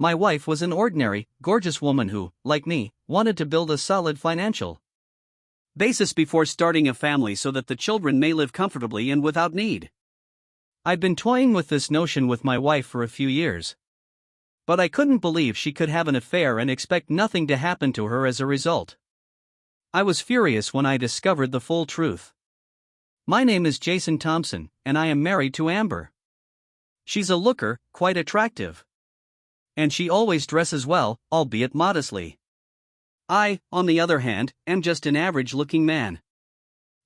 My wife was an ordinary, gorgeous woman who, like me, wanted to build a solid financial basis before starting a family so that the children may live comfortably and without need. I'd been toying with this notion with my wife for a few years. But I couldn't believe she could have an affair and expect nothing to happen to her as a result. I was furious when I discovered the full truth. My name is Jason Thompson, and I am married to Amber. She's a looker, quite attractive. And she always dresses well, albeit modestly. I, on the other hand, am just an average-looking man.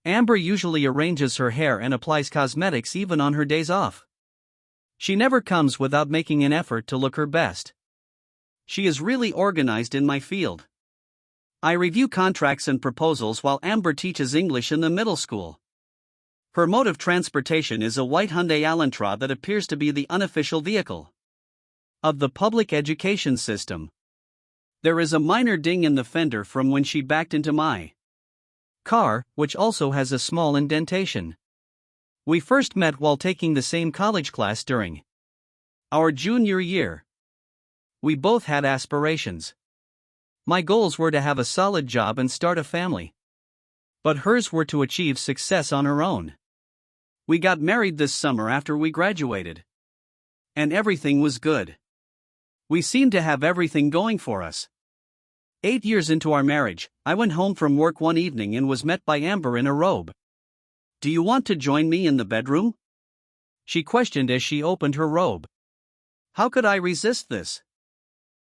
Amber usually arranges her hair and applies cosmetics even on her days off. She never comes without making an effort to look her best. She is really organized in my field. I review contracts and proposals while Amber teaches English in the middle school. Her mode of transportation is a white Hyundai Elantra that appears to be the unofficial vehicle of the public education system. There is a minor ding in the fender from when she backed into my car, which also has a small indentation. We first met while taking the same college class during our junior year. We both had aspirations. My goals were to have a solid job and start a family. But hers were to achieve success on her own. We got married this summer after we graduated. And everything was good. We seemed to have everything going for us. 8 years into our marriage, I went home from work one evening and was met by Amber in a robe. "Do you want to join me in the bedroom?" she questioned as she opened her robe. How could I resist this?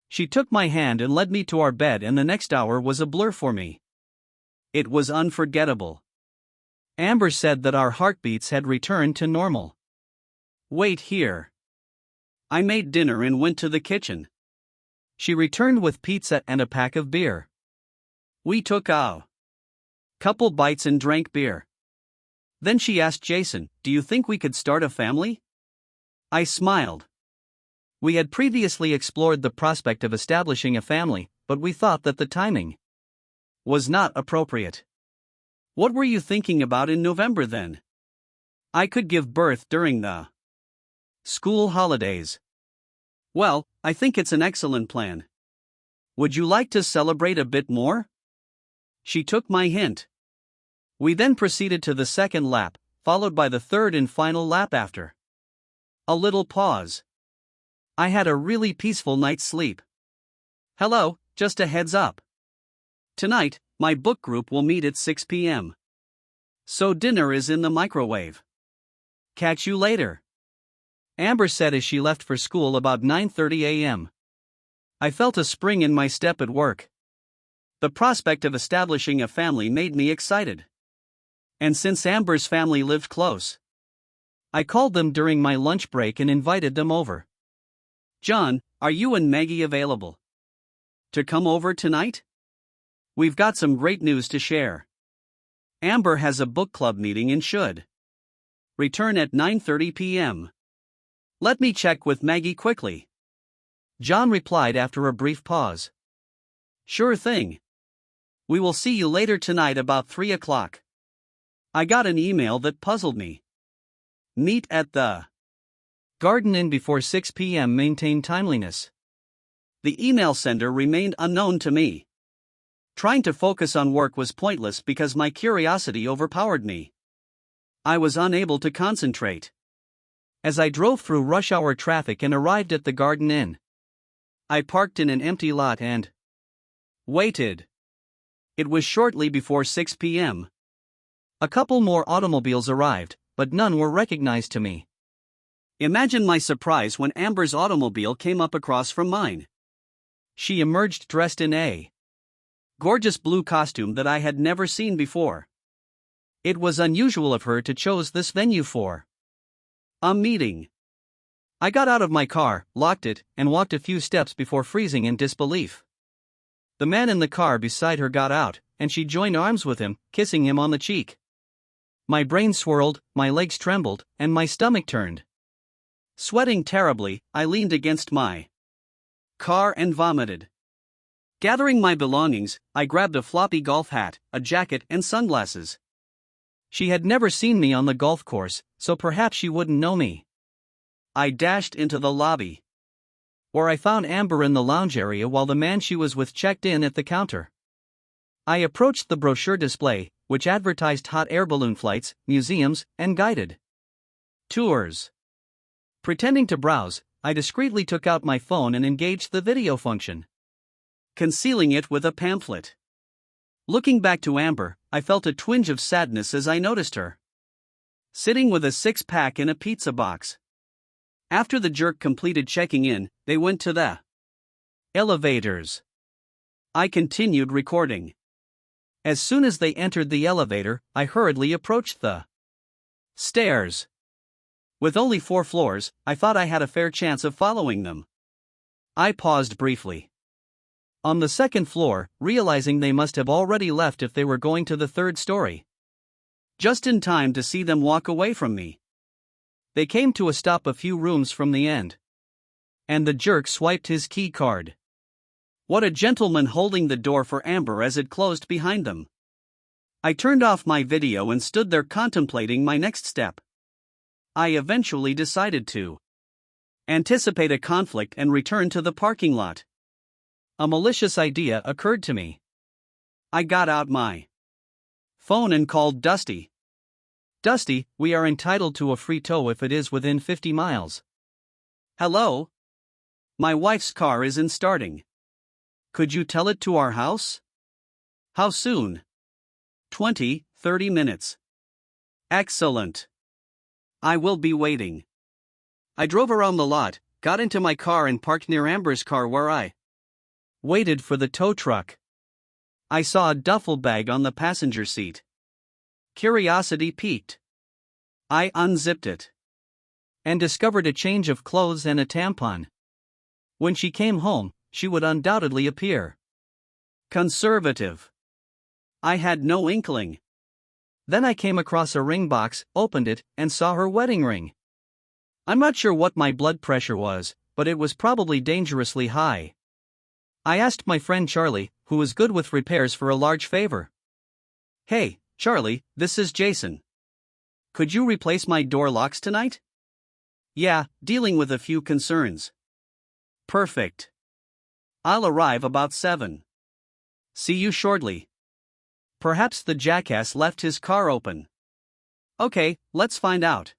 She took my hand and led me to our bed, and the next hour was a blur for me. It was unforgettable. Amber said that our heartbeats had returned to normal. Wait here. I made dinner and went to the kitchen. She returned with pizza and a pack of beer. We took a couple bites and drank beer. Then she asked Jason, "Do you think we could start a family?" I smiled. We had previously explored the prospect of establishing a family, but we thought that the timing was not appropriate. What were you thinking about in November then? I could give birth during the school holidays. Well, I think it's an excellent plan. Would you like to celebrate a bit more? She took my hint. We then proceeded to the second lap, followed by the third and final lap after a little pause. I had a really peaceful night's sleep. Hello, just a heads up. Tonight, my book group will meet at 6 p.m. So dinner is in the microwave. Catch you later. Amber said as she left for school about 9:30 a.m. I felt a spring in my step at work. The prospect of establishing a family made me excited. And since Amber's family lived close, I called them during my lunch break and invited them over. John, are you and Maggie available to come over tonight? We've got some great news to share. Amber has a book club meeting and should return at 9:30 p.m. Let me check with Maggie quickly. John replied after a brief pause. Sure thing. We will see you later tonight about 3 o'clock. I got an email that puzzled me. Meet at the Garden Inn before 6 p.m. Maintain timeliness. The email sender remained unknown to me. Trying to focus on work was pointless because my curiosity overpowered me. I was unable to concentrate. As I drove through rush hour traffic and arrived at the Garden Inn, I parked in an empty lot and waited. It was shortly before 6 p.m. A couple more automobiles arrived, but none were recognized to me. Imagine my surprise when Amber's automobile came up across from mine. She emerged dressed in a gorgeous blue costume that I had never seen before. It was unusual of her to choose this venue for a meeting. I got out of my car, locked it, and walked a few steps before freezing in disbelief. The man in the car beside her got out, and she joined arms with him, kissing him on the cheek. My brain swirled, my legs trembled, and my stomach turned. Sweating terribly, I leaned against my car and vomited. Gathering my belongings, I grabbed a floppy golf hat, a jacket, and sunglasses. She had never seen me on the golf course, so perhaps she wouldn't know me. I dashed into the lobby. where I found Amber in the lounge area while the man she was with checked in at the counter. I approached the brochure display, which advertised hot air balloon flights, museums, and guided tours. Pretending to browse, I discreetly took out my phone and engaged the video function, concealing it with a pamphlet. Looking back to Amber, I felt a twinge of sadness as I noticed her sitting with a six-pack in a pizza box. After the jerk completed checking in, they went to the elevators. I continued recording. As soon as they entered the elevator, I hurriedly approached the stairs. With only 4 floors, I thought I had a fair chance of following them. I paused briefly on the 2nd floor, realizing they must have already left if they were going to the 3rd story. Just in time to see them walk away from me. They came to a stop a few rooms from the end. And the jerk swiped his key card. What a gentleman, holding the door for Amber as it closed behind them. I turned off my video and stood there contemplating my next step. I eventually decided to anticipate a conflict and return to the parking lot. A malicious idea occurred to me. I got out my phone and called Dusty. Dusty, we are entitled to a free tow if it is within 50 miles. Hello? My wife's car isn't starting. Could you tell it to our house? How soon? 20, 30 minutes. Excellent. I will be waiting. I drove around the lot, got into my car and parked near Amber's car where I waited for the tow truck. I saw a duffel bag on the passenger seat. Curiosity piqued. I unzipped it and discovered a change of clothes and a tampon. When she came home, she would undoubtedly appear conservative. I had no inkling. Then I came across a ring box, opened it, and saw her wedding ring. I'm not sure what my blood pressure was, but it was probably dangerously high. I asked my friend Charlie, who was good with repairs, for a large favor. Hey, Charlie, this is Jason. Could you replace my door locks tonight? Yeah, dealing with a few concerns. Perfect. I'll arrive about 7. See you shortly. Perhaps the jackass left his car open. Okay, let's find out.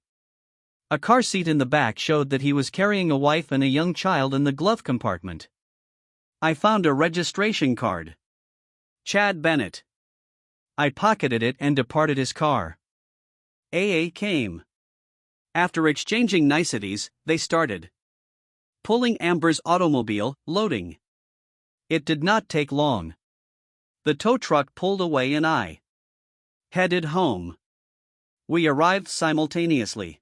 A car seat in the back showed that he was carrying a wife and a young child in the glove compartment. I found a registration card. Chad Bennett. I pocketed it and departed his car. AA came. After exchanging niceties, they started pulling Amber's automobile, loading. It did not take long. The tow truck pulled away and I headed home. We arrived simultaneously.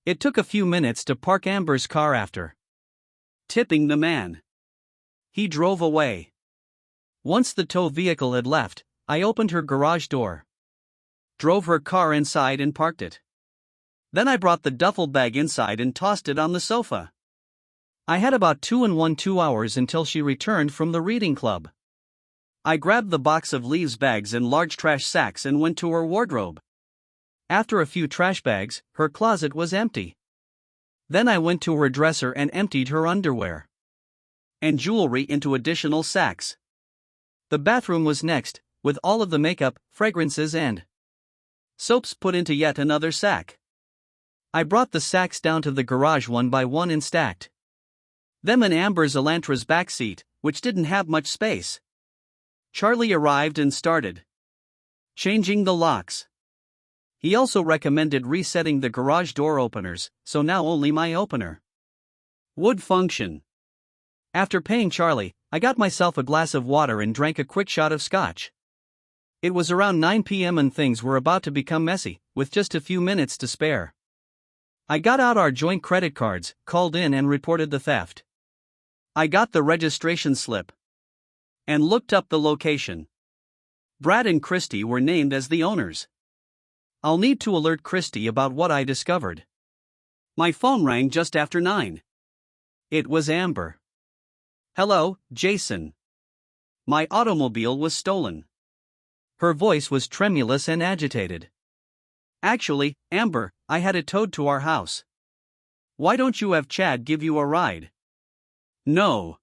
It took a few minutes to park Amber's car after tipping the man. He drove away. Once the tow vehicle had left, I opened her garage door, drove her car inside and parked it. Then I brought the duffel bag inside and tossed it on the sofa. I had about 2 hours until she returned from the reading club. I grabbed the box of leaves bags and large trash sacks and went to her wardrobe. After a few trash bags, her closet was empty. Then I went to her dresser and emptied her underwear and jewelry into additional sacks. The bathroom was next, with all of the makeup, fragrances and soaps put into yet another sack. I brought the sacks down to the garage one by one and stacked them in Amber's Elantra's back seat, which didn't have much space. Charlie arrived and started changing the locks. He also recommended resetting the garage door openers, so now only my opener would function. After paying Charlie, I got myself a glass of water and drank a quick shot of scotch. It was around 9 p.m. and things were about to become messy, with just a few minutes to spare. I got out our joint credit cards, called in and reported the theft. I got the registration slip and looked up the location. Brad and Christy were named as the owners. I'll need to alert Christy about what I discovered. My phone rang just after 9. It was Amber. Hello, Jason. My automobile was stolen. Her voice was tremulous and agitated. Actually, Amber, I had it towed to our house. Why don't you have Chad give you a ride? No.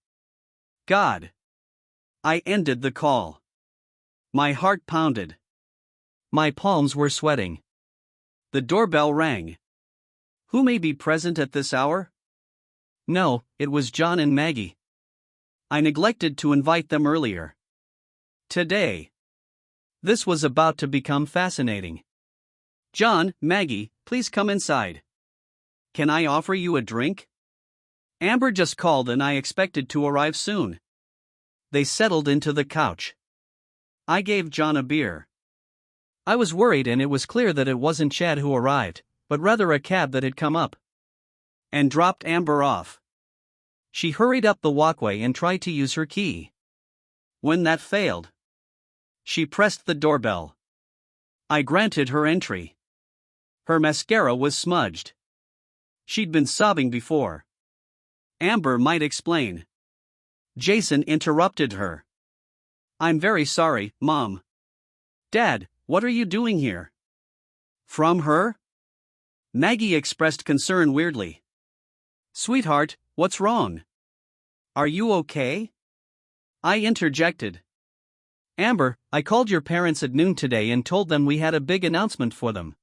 God. I ended the call. My heart pounded. My palms were sweating. The doorbell rang. Who may be present at this hour? No, it was John and Maggie. I neglected to invite them earlier. Today. This was about to become fascinating. John, Maggie, please come inside. Can I offer you a drink? Amber just called and I expected to arrive soon. They settled into the couch. I gave John a beer. I was worried, and it was clear that it wasn't Chad who arrived, but rather a cab that had come up and dropped Amber off. She hurried up the walkway and tried to use her key. When that failed, she pressed the doorbell. I granted her entry. Her mascara was smudged. She'd been sobbing before. Amber might explain. Jason interrupted her. I'm very sorry, Mom. Dad, what are you doing here? From her? Maggie expressed concern weirdly. Sweetheart, what's wrong? Are you okay? I interjected. Amber, I called your parents at noon today and told them we had a big announcement for them.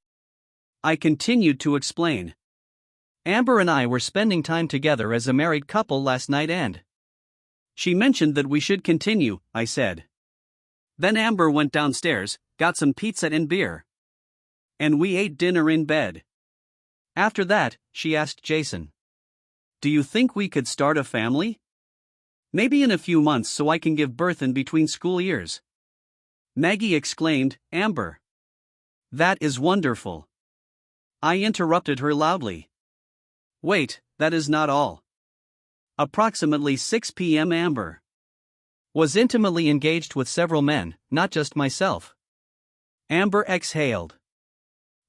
I continued to explain. Amber and I were spending time together as a married couple last night and she mentioned that we should continue, I said. Then Amber went downstairs, got some pizza and beer. And we ate dinner in bed. After that, she asked Jason. Do you think we could start a family? Maybe in a few months so I can give birth in between school years. Maggie exclaimed, Amber. That is wonderful. I interrupted her loudly. Wait, that is not all. Approximately 6 p.m. Amber was intimately engaged with several men, not just myself. Amber exhaled.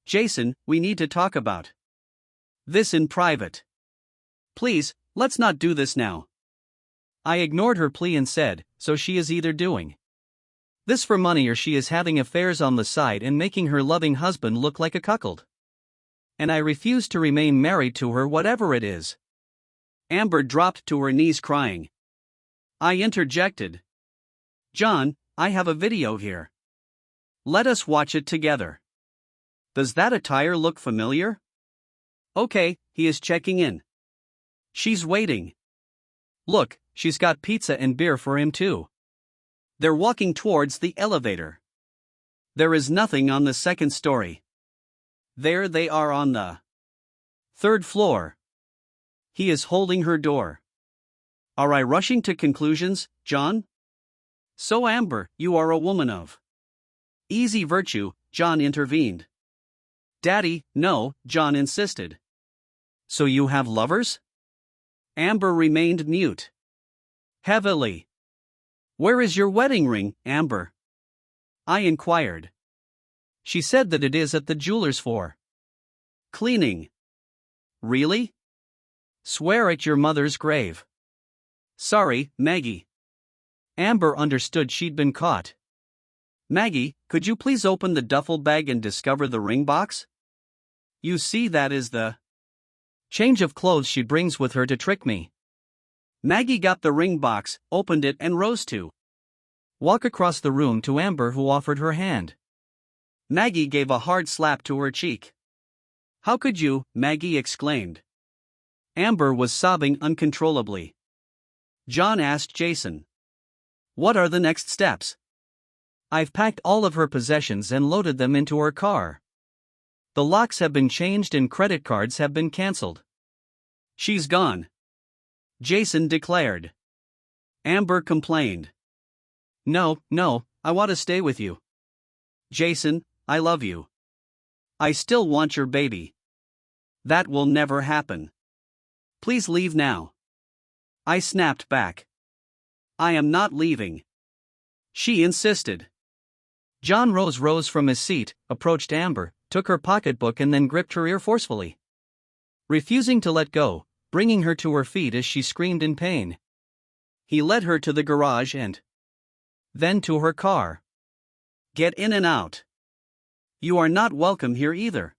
Jason, we need to talk about this in private. Please, let's not do this now. I ignored her plea and said, so she is either doing this for money or she is having affairs on the side and making her loving husband look like a cuckold. And I refuse to remain married to her, whatever it is. Amber dropped to her knees crying. I interjected. John, I have a video here. Let us watch it together. Does that attire look familiar? Okay, he is checking in. She's waiting. Look, she's got pizza and beer for him too. They're walking towards the elevator. There is nothing on the second story. There they are on the third floor. He is holding her door. Are I rushing to conclusions, John? So Amber, you are a woman of easy virtue, John intervened. Daddy, no, John insisted. So you have lovers? Amber remained mute. Heavily. Where is your wedding ring, Amber? I inquired. She said that it is at the jeweler's for cleaning. Really? Swear at your mother's grave. Sorry, Maggie. Amber understood she'd been caught. Maggie, could you please open the duffel bag and discover the ring box? You see, that is the change of clothes she brings with her to trick me. Maggie got the ring box, opened it and rose to walk across the room to Amber, who offered her hand. Maggie gave a hard slap to her cheek. How could you? Maggie exclaimed. Amber was sobbing uncontrollably. John asked Jason. What are the next steps? I've packed all of her possessions and loaded them into her car. The locks have been changed and credit cards have been cancelled. She's gone, Jason declared. Amber complained. No, I want to stay with you. Jason, I love you. I still want your baby. That will never happen. Please leave now. I snapped back. I am not leaving. She insisted. John rose from his seat, approached Amber, took her pocketbook and then gripped her ear forcefully, refusing to let go, bringing her to her feet as she screamed in pain. He led her to the garage and then to her car. Get in and out. You are not welcome here either.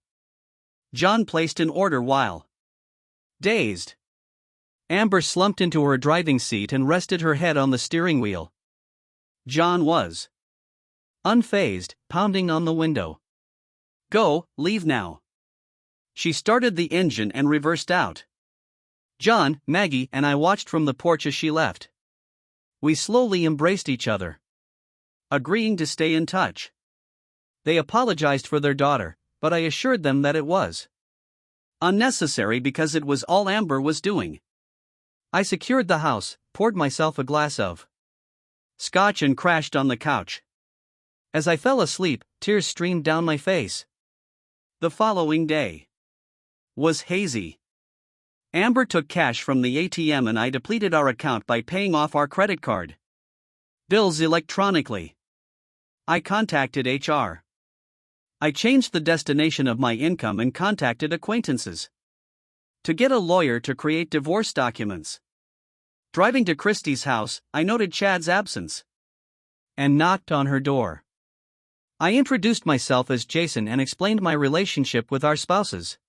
John placed an order while dazed. Amber slumped into her driving seat and rested her head on the steering wheel. John was unfazed, pounding on the window. "Go, leave now." She started the engine and reversed out. John, Maggie, and I watched from the porch as she left. We slowly embraced each other, agreeing to stay in touch. They apologized for their daughter, but I assured them that it was unnecessary because it was all Amber was doing. I secured the house, poured myself a glass of scotch and crashed on the couch. As I fell asleep, tears streamed down my face. The following day was hazy. Amber took cash from the ATM and I depleted our account by paying off our credit card bills electronically. I contacted HR. I changed the destination of my income and contacted acquaintances to get a lawyer to create divorce documents. Driving to Christie's house, I noted Chad's absence and knocked on her door. I introduced myself as Jason and explained my relationship with our spouses.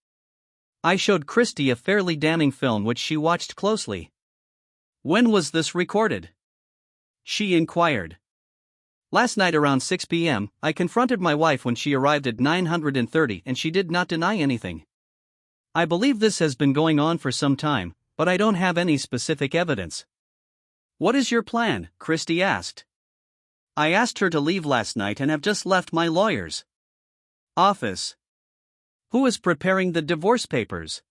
I showed Christy a fairly damning film which she watched closely. "When was this recorded?" she inquired. "Last night around 6 p.m., I confronted my wife when she arrived at 930 and she did not deny anything. I believe this has been going on for some time, but I don't have any specific evidence." "What is your plan?" Christy asked. "I asked her to leave last night and have just left my lawyer's office." "Who is preparing the divorce papers?"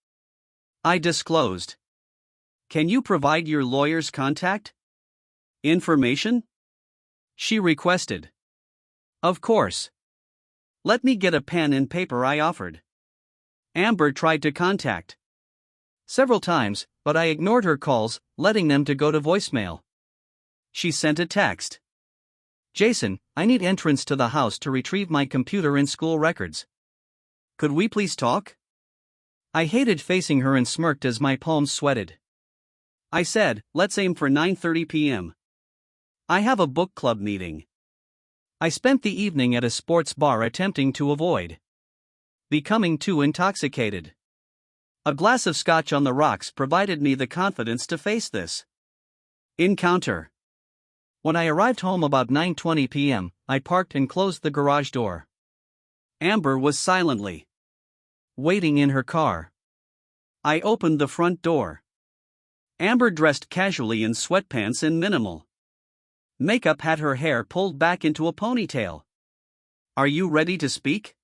I disclosed. "Can you provide your lawyer's contact information?" she requested. "Of course. Let me get a pen and paper," I offered. Amber tried to contact several times, but I ignored her calls, letting them to go to voicemail. She sent a text. "Jason, I need entrance to the house to retrieve my computer and school records. Could we please talk?" I hated facing her and smirked as my palms sweated. I said, "Let's aim for 9:30 p.m. I have a book club meeting." I spent the evening at a sports bar attempting to avoid becoming too intoxicated. A glass of scotch on the rocks provided me the confidence to face this encounter. When I arrived home about 9:20 p.m., I parked and closed the garage door. Amber was silently waiting in her car. I opened the front door. Amber, dressed casually in sweatpants and minimal makeup, had her hair pulled back into a ponytail. "Are you ready to speak?"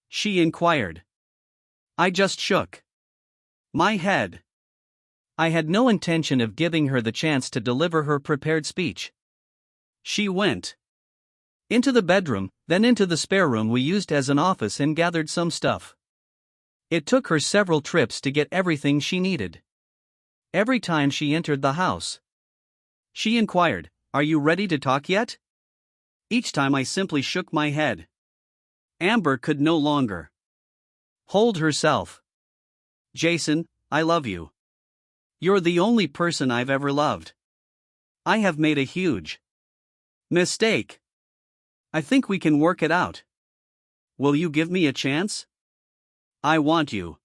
she inquired. I just shook my head. I had no intention of giving her the chance to deliver her prepared speech. She went into the bedroom, then into the spare room we used as an office, and gathered some stuff. It took her several trips to get everything she needed. Every time she entered the house, she inquired, "Are you ready to talk yet?" Each time I simply shook my head. Amber could no longer hold herself. "Jason, I love you. You're the only person I've ever loved. I have made a huge mistake. I think we can work it out. Will you give me a chance? I want you.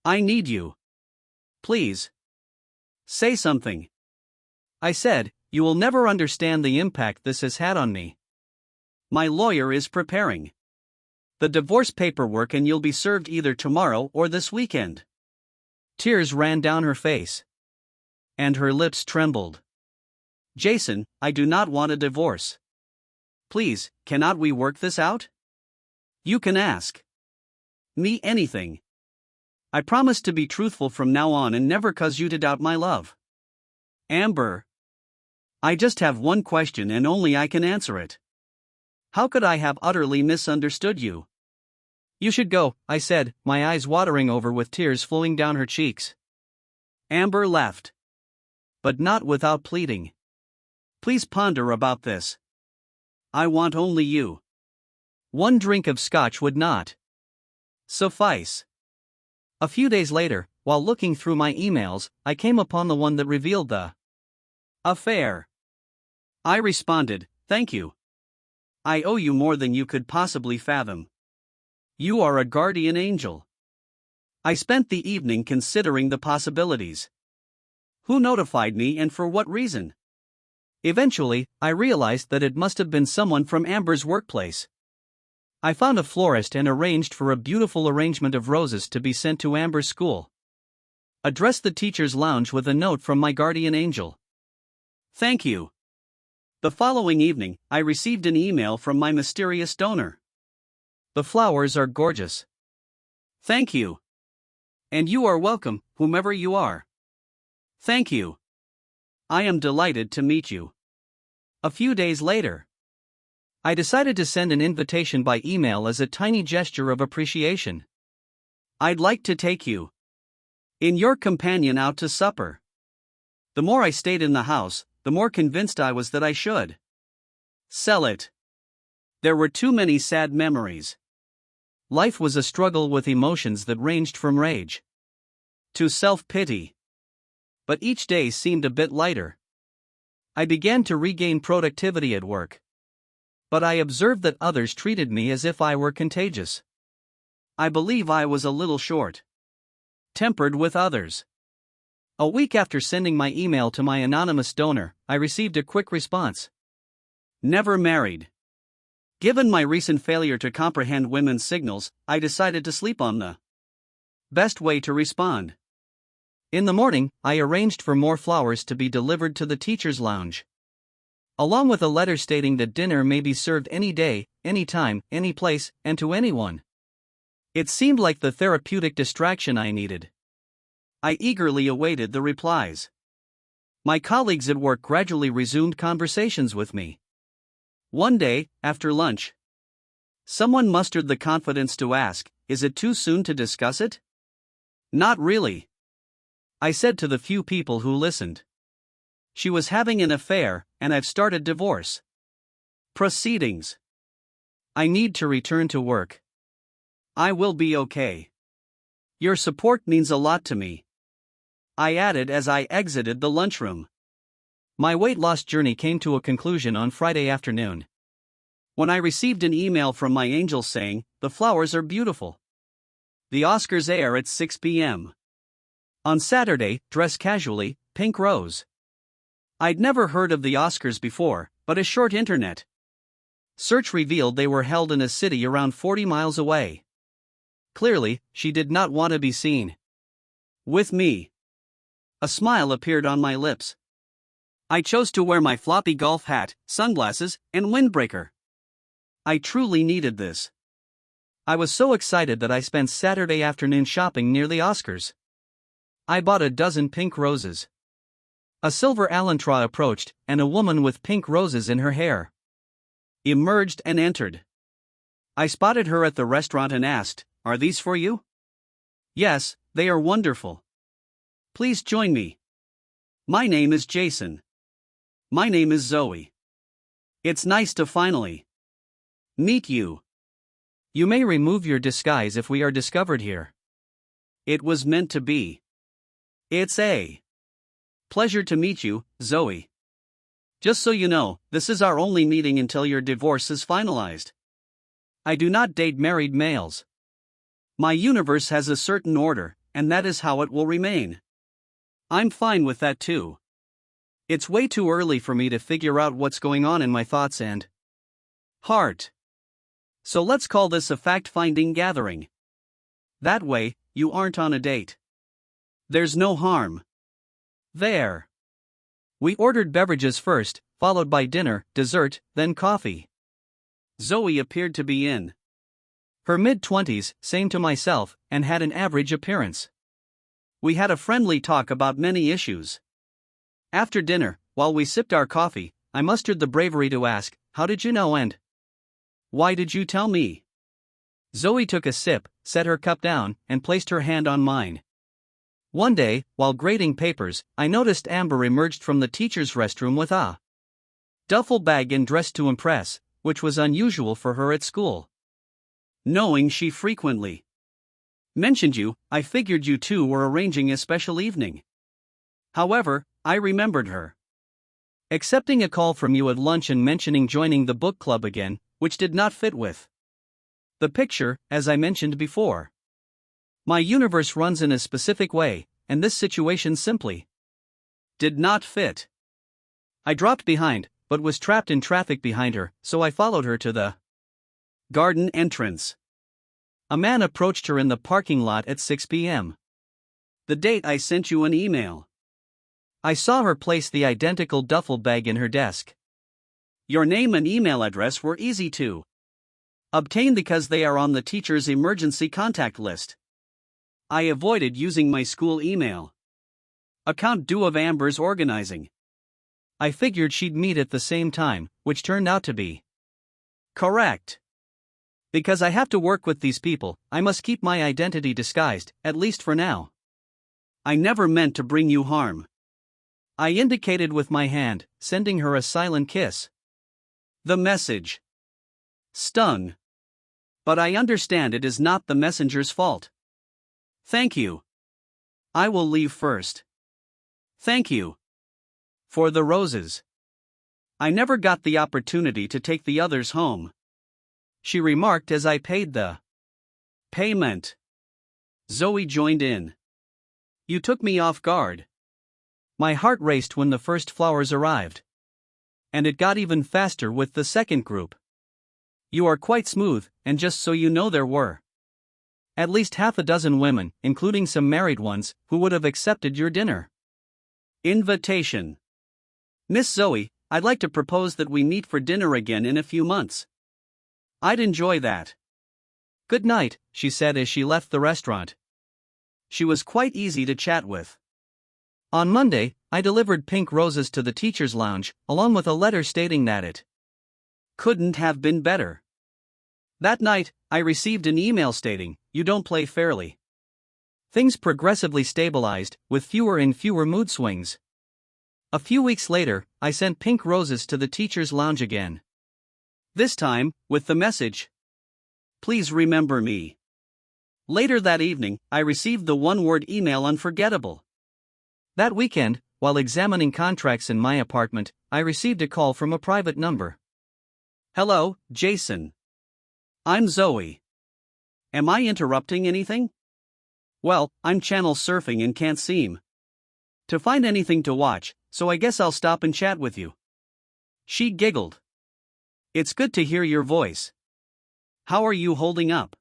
I need you. Please. Say something." I said, "You will never understand the impact this has had on me. My lawyer is preparing the divorce paperwork and you'll be served either tomorrow or this weekend." Tears ran down her face, and her lips trembled. "Jason, I do not want a divorce. Please, cannot we work this out? You can ask me anything. I promise to be truthful from now on and never cause you to doubt my love." "Amber, I just have one question and only I can answer it. How could I have utterly misunderstood you?" "You should go," I said, my eyes watering over with tears flowing down her cheeks. Amber laughed, but not without pleading. "Please ponder about this. I want only you." One drink of scotch would not suffice. A few days later, while looking through my emails, I came upon the one that revealed the affair. I responded, "Thank you. I owe you more than you could possibly fathom. You are a guardian angel." I spent the evening considering the possibilities. Who notified me and for what reason? Eventually, I realized that it must have been someone from Amber's workplace. I found a florist and arranged for a beautiful arrangement of roses to be sent to Amber's school. Addressed the teacher's lounge with a note from my guardian angel. Thank you. The following evening, I received an email from my mysterious donor. The flowers are gorgeous. Thank you. And you are welcome, whomever you are. Thank you. I am delighted to meet you. A few days later, I decided to send an invitation by email as a tiny gesture of appreciation. I'd like to take you in your companion out to supper. The more I stayed in the house, the more convinced I was that I should sell it. There were too many sad memories. Life was a struggle with emotions that ranged from rage to self-pity. But each day seemed a bit lighter. I began to regain productivity at work. But I observed that others treated me as if I were contagious. I believe I was a little short-tempered with others. A week after sending my email to my anonymous donor, I received a quick response. Never married. Given my recent failure to comprehend women's signals, I decided to sleep on the best way to respond. In the morning, I arranged for more flowers to be delivered to the teacher's lounge, along with a letter stating that dinner may be served any day, any time, any place, and to anyone. It seemed like the therapeutic distraction I needed. I eagerly awaited the replies. My colleagues at work gradually resumed conversations with me. One day, after lunch, someone mustered the confidence to ask, "Is it too soon to discuss it?" "Not really," I said to the few people who listened. "She was having an affair, and I've started divorce proceedings. I need to return to work. I will be okay. Your support means a lot to me," I added as I exited the lunchroom. My weight loss journey came to a conclusion on Friday afternoon, when I received an email from my angel saying, "The flowers are beautiful. The Oscars air at 6 p.m. On Saturday, dress casually, pink rose." I'd never heard of the Oscars before, but a short internet search revealed they were held in a city around 40 miles away. Clearly, she did not want to be seen with me. A smile appeared on my lips. I chose to wear my floppy golf hat, sunglasses, and windbreaker. I truly needed this. I was so excited that I spent Saturday afternoon shopping near the Oscars. I bought a dozen pink roses. A silver Allantra approached, and a woman with pink roses in her hair emerged and entered. I spotted her at the restaurant and asked, "Are these for you?" "Yes, they are wonderful. Please join me. My name is Jason." "My name is Zoe. It's nice to finally meet you. You may remove your disguise if we are discovered here." It was meant to be. "It's a pleasure to meet you, Zoe. Just so you know, this is our only meeting until your divorce is finalized. I do not date married males. My universe has a certain order, and that is how it will remain. I'm fine with that too. It's way too early for me to figure out what's going on in my thoughts and heart. So let's call this a fact-finding gathering. That way, you aren't on a date. There's no harm there." We ordered beverages first, followed by dinner, dessert, then coffee. Zoe appeared to be in her mid-20s, same to myself, and had an average appearance. We had a friendly talk about many issues. After dinner, while we sipped our coffee, I mustered the bravery to ask, "How did you know and why did you tell me?" Zoe took a sip, set her cup down, and placed her hand on mine. One day, while grading papers, I noticed Amber emerged from the teacher's restroom with a duffel bag and dressed to impress, which was unusual for her at school. Knowing she frequently mentioned you, I figured you two were arranging a special evening. However, I remembered her accepting a call from you at lunch and mentioning joining the book club again, which did not fit with the picture, as I mentioned before. My universe runs in a specific way, and this situation simply Did not fit. I dropped behind, but was trapped in traffic behind her, so I followed her to the garden entrance. A man approached her in the parking lot at 6 p.m. The date I sent you an email. I saw her place the identical duffel bag in her desk. Your name and email address were easy to obtain because they are on the teacher's emergency contact list. I avoided using my school email account due of Amber's organizing. I figured she'd meet at the same time, which turned out to be correct. Because I have to work with these people, I must keep my identity disguised, at least for now. I never meant to bring you harm. I indicated with my hand, sending her a silent kiss. The message stung. But I understand it is not the messenger's fault. Thank you. I will leave first. Thank you. For the roses. I never got the opportunity to take the others home, she remarked as I paid the payment. Zoe joined in. You took me off guard. My heart raced when the first flowers arrived. And it got even faster with the second group. You are quite smooth, and just so you know, there were at least half a dozen women, including some married ones, who would have accepted your dinner invitation. Miss Zoe, I'd like to propose that we meet for dinner again in a few months. I'd enjoy that. Good night, she said as she left the restaurant. She was quite easy to chat with. On Monday, I delivered pink roses to the teacher's lounge, along with a letter stating that it couldn't have been better. That night, I received an email stating, you don't play fairly. Things progressively stabilized, with fewer and fewer mood swings. A few weeks later, I sent pink roses to the teacher's lounge again. This time, with the message, please remember me. Later that evening, I received the one-word email unforgettable. That weekend, while examining contracts in my apartment, I received a call from a private number. Hello, Jason. I'm Zoe. Am I interrupting anything? Well, I'm channel surfing and can't seem to find anything to watch, so I guess I'll stop and chat with you. She giggled. It's good to hear your voice. How are you holding up?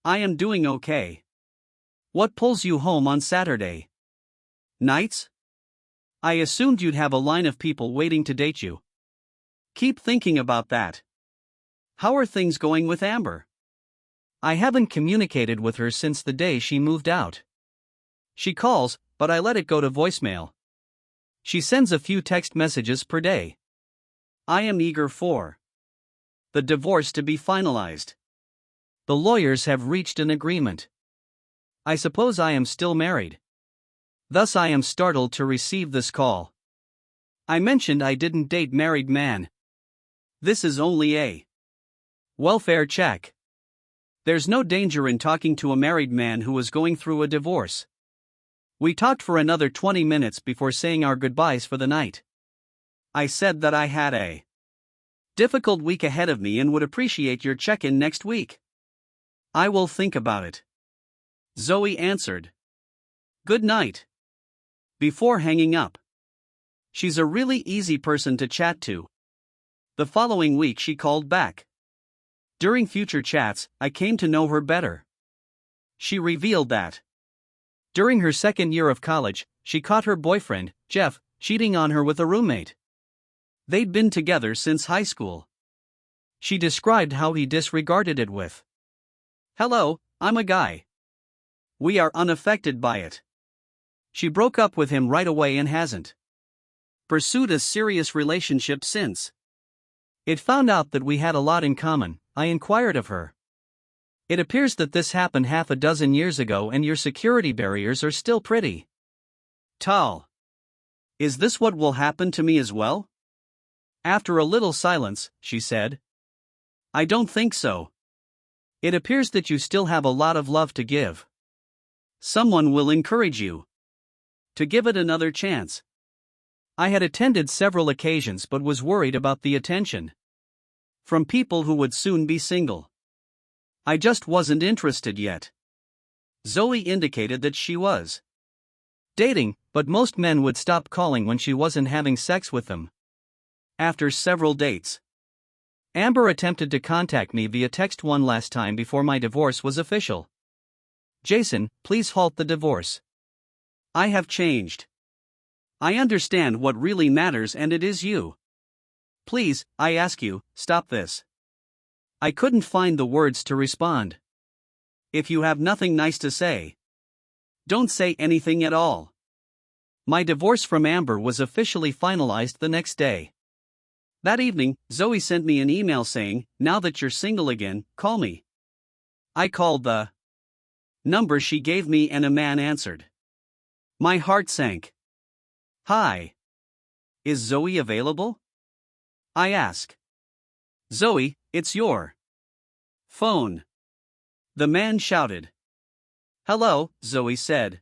I am doing okay. What pulls you home on Saturday nights? I assumed you'd have a line of people waiting to date you. Keep thinking about that. How are things going with Amber? I haven't communicated with her since the day she moved out. She calls, but I let it go to voicemail. She sends a few text messages per day. I am eager for the divorce to be finalized. The lawyers have reached an agreement. I suppose I am still married. Thus I am startled to receive this call. I mentioned I didn't date married man. This is only a welfare check. There's no danger in talking to a married man who is going through a divorce. We talked for another 20 minutes before saying our goodbyes for the night. I said that I had a difficult week ahead of me and would appreciate your check-in next week. I will think about it. Zoe answered. Good night. Before hanging up. She's a really easy person to chat to. The following week she called back. During future chats, I came to know her better. She revealed that during her second year of college, she caught her boyfriend, Jeff, cheating on her with a roommate. They'd been together since high school. She described how he disregarded it with, "Hello, I'm a guy. We are unaffected by it." She broke up with him right away and hasn't pursued a serious relationship since. It found out that we had a lot in common. I inquired of her. It appears that this happened half a dozen years ago and your security barriers are still pretty tall. Is this what will happen to me as well? After a little silence, she said. I don't think so. It appears that you still have a lot of love to give. Someone will encourage you to give it another chance. I had attended several occasions but was worried about the attention from people who would soon be single. I just wasn't interested yet. Zoe indicated that she was Dating, but most men would stop calling when she wasn't having sex with them. After several dates, Amber attempted to contact me via text one last time before my divorce was official. Jason, please halt the divorce. I have changed. I understand what really matters and it is you. Please, I ask you, stop this. I couldn't find the words to respond. If you have nothing nice to say, don't say anything at all. My divorce from Amber was officially finalized the next day. That evening, Zoe sent me an email saying, "Now that you're single again, call me." I called the number she gave me and a man answered. My heart sank. "Hi. Is Zoe available?" I ask. "Zoe, it's your phone." The man shouted. "Hello," Zoe said.